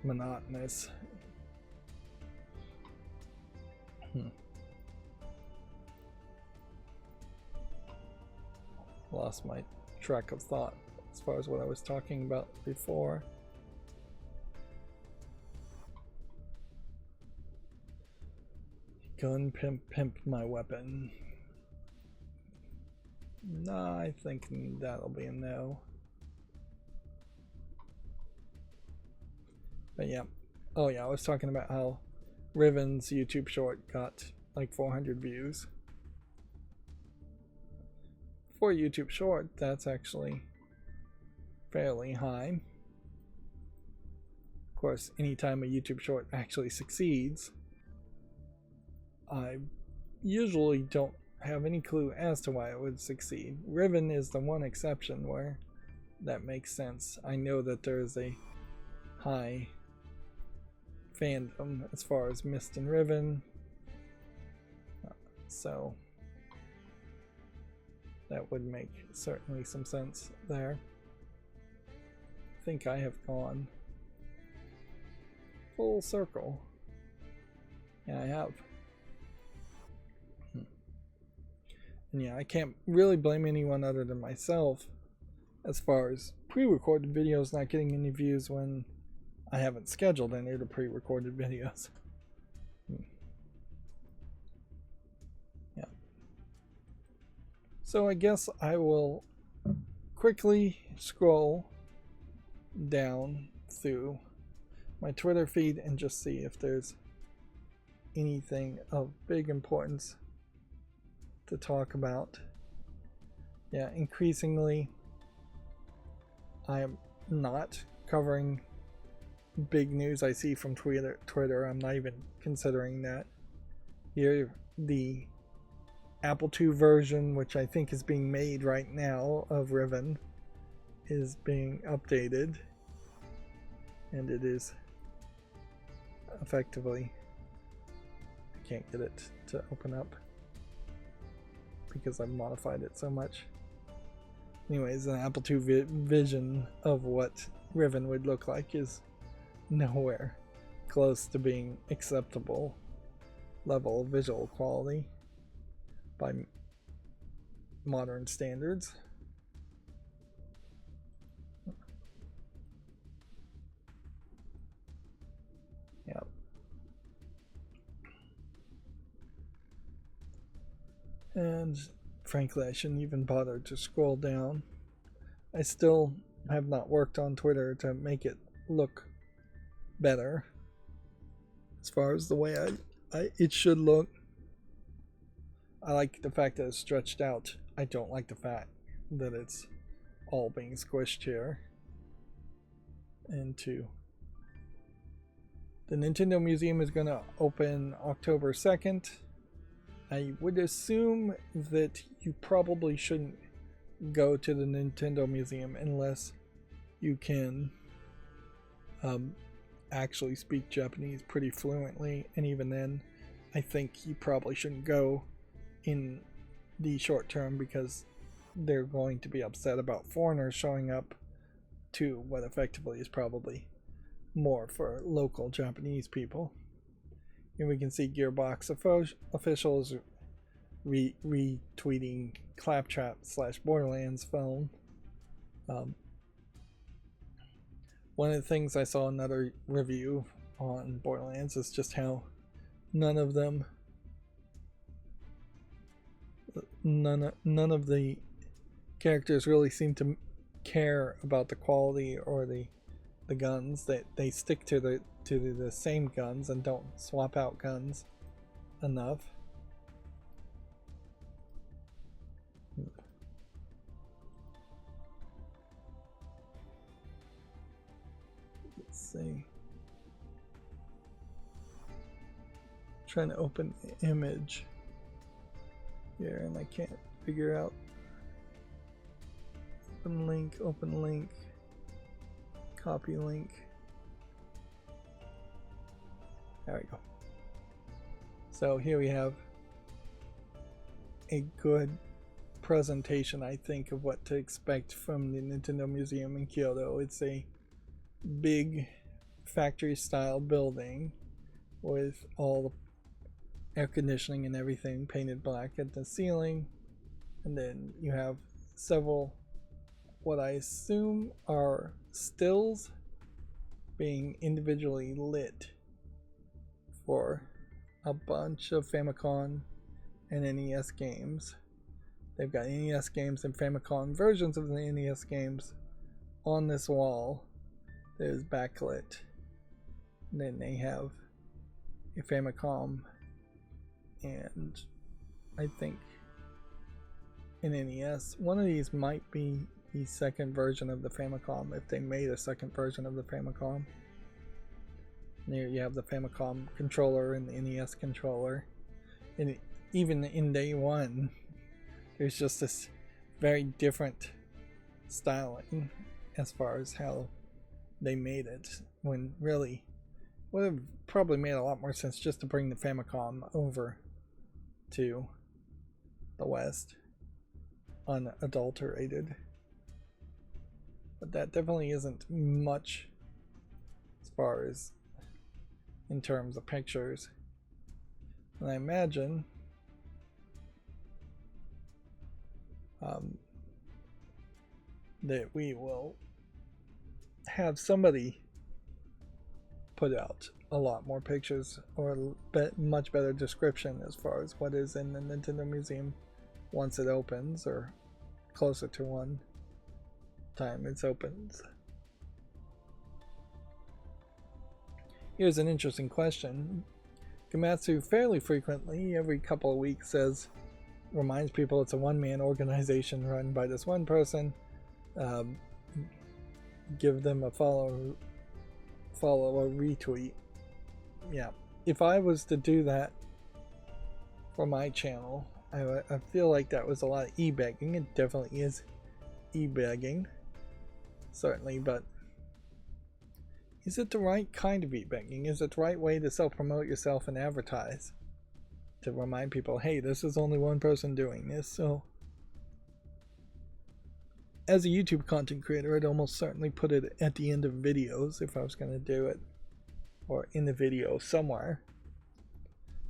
monotonous. Lost my track of thought as far as what I was talking about before. Gun pimp my weapon. Nah, I think that'll be a no. But yeah. Oh yeah, I was talking about how Riven's YouTube short got like 400 views. For a YouTube short, that's actually fairly high. Of course, anytime a YouTube short actually succeeds, I usually don't have any clue as to why it would succeed. Riven is the one exception where that makes sense. I know that there is a high fandom as far as Mist and Riven, so that would make certainly some sense there. I think I have gone full circle. Yeah, I have. And yeah, I can't really blame anyone other than myself as far as pre-recorded videos not getting any views when I haven't scheduled any of the pre-recorded videos. Yeah. So I guess I will quickly scroll down through my Twitter feed and just see if there's anything of big importance to talk about. Yeah, increasingly I am not covering big news I see from Twitter. I'm not even considering that. Here, the Apple II version, which I think is being made right now of Riven, is being updated, and it is effectively, I can't get it to open up because I've modified it so much. Anyways, an Apple II vision of what Riven would look like is nowhere close to being acceptable level of visual quality by modern standards. Yeah. And frankly, I shouldn't even bother to scroll down. I still have not worked on Twitter to make it look better as far as the way it should look. I like the fact that it's stretched out. I don't like the fact that it's all being squished here into. The Nintendo Museum is going to open October 2nd. I would assume that you probably shouldn't go to the Nintendo Museum unless you can actually speak Japanese pretty fluently, and even then I think you probably shouldn't go in the short term because they're going to be upset about foreigners showing up to what effectively is probably more for local Japanese people. And we can see Gearbox officials retweeting Claptrap / Borderlands film. One of the things I saw another review on Borderlands is just how none of the characters really seem to care about the quality or the guns. That they stick to the same guns and don't swap out guns enough. Let's see. Trying to open the image here and I can't figure out. Open link, copy link. There we go. So here we have a good presentation, I think, of what to expect from the Nintendo Museum in Kyoto. It's a big factory style building with all the air conditioning and everything painted black at the ceiling, and then you have several what I assume are stills being individually lit for a bunch of Famicom and NES games. They've got NES games and Famicom versions of the NES games on this wall that is backlit. And then they have a Famicom and I think an NES. One of these might be the second version of the Famicom, if they made a second version of the Famicom. And here you have the Famicom controller and the NES controller. And even in day one, there's just this very different styling as far as how they made it, when really would have probably made a lot more sense just to bring the Famicom over to the West unadulterated. But that definitely isn't much as far as in terms of pictures. And I imagine that we will have somebody put out a lot more pictures or much better description as far as what is in the Nintendo Museum once it opens, or closer to one time it opens. Here's an interesting question. Komatsu fairly frequently, every couple of weeks, reminds people it's a one-man organization run by this one person. Give them a follow or retweet. Yeah, if I was to do that for my channel, I feel like that was a lot of e-begging. It definitely is e-begging, certainly, but is it the right kind of e-begging? Is it the right way to self-promote yourself and advertise? To remind people, hey, this is only one person doing this. So as a YouTube content creator, I'd almost certainly put it at the end of videos if I was going to do it, or in the video somewhere.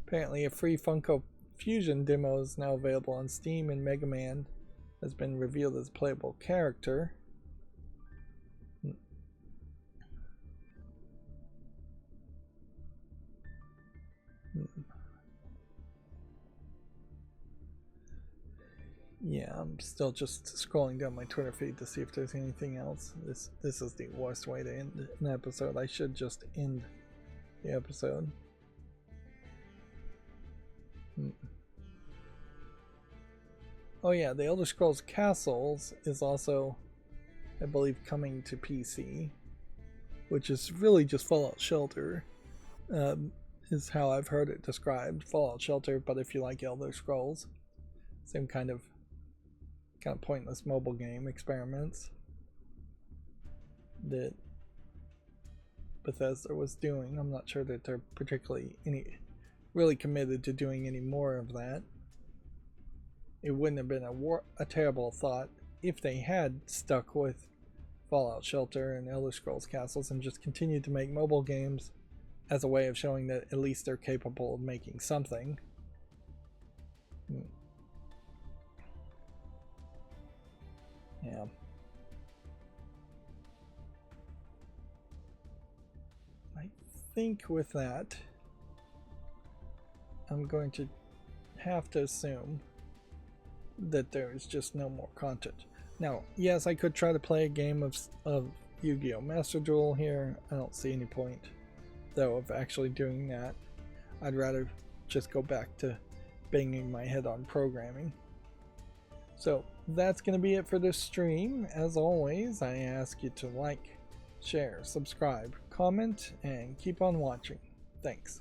Apparently a free Funko Fusion demo is now available on Steam, and Mega Man has been revealed as a playable character. Yeah, I'm still just scrolling down my Twitter feed to see if there's anything else. This is the worst way to end an episode. I should just end the episode. Oh yeah, the Elder Scrolls Castles is also, I believe, coming to PC, which is really just Fallout Shelter, is how I've heard it described. Fallout Shelter, but if you like Elder Scrolls. Same kind of pointless mobile game experiments that Bethesda was doing. I'm not sure that they're particularly really committed to doing any more of that. It wouldn't have been a terrible thought if they had stuck with Fallout Shelter and Elder Scrolls Castles and just continued to make mobile games as a way of showing that at least they're capable of making something. Yeah. I think with that, I'm going to have to assume that there is just no more content. Now, yes, I could try to play a game of Yu-Gi-Oh! Master Duel here. I don't see any point, though, of actually doing that. I'd rather just go back to banging my head on programming. So that's going to be it for this stream. As always, I ask you to like, share, subscribe, comment, and keep on watching. Thanks.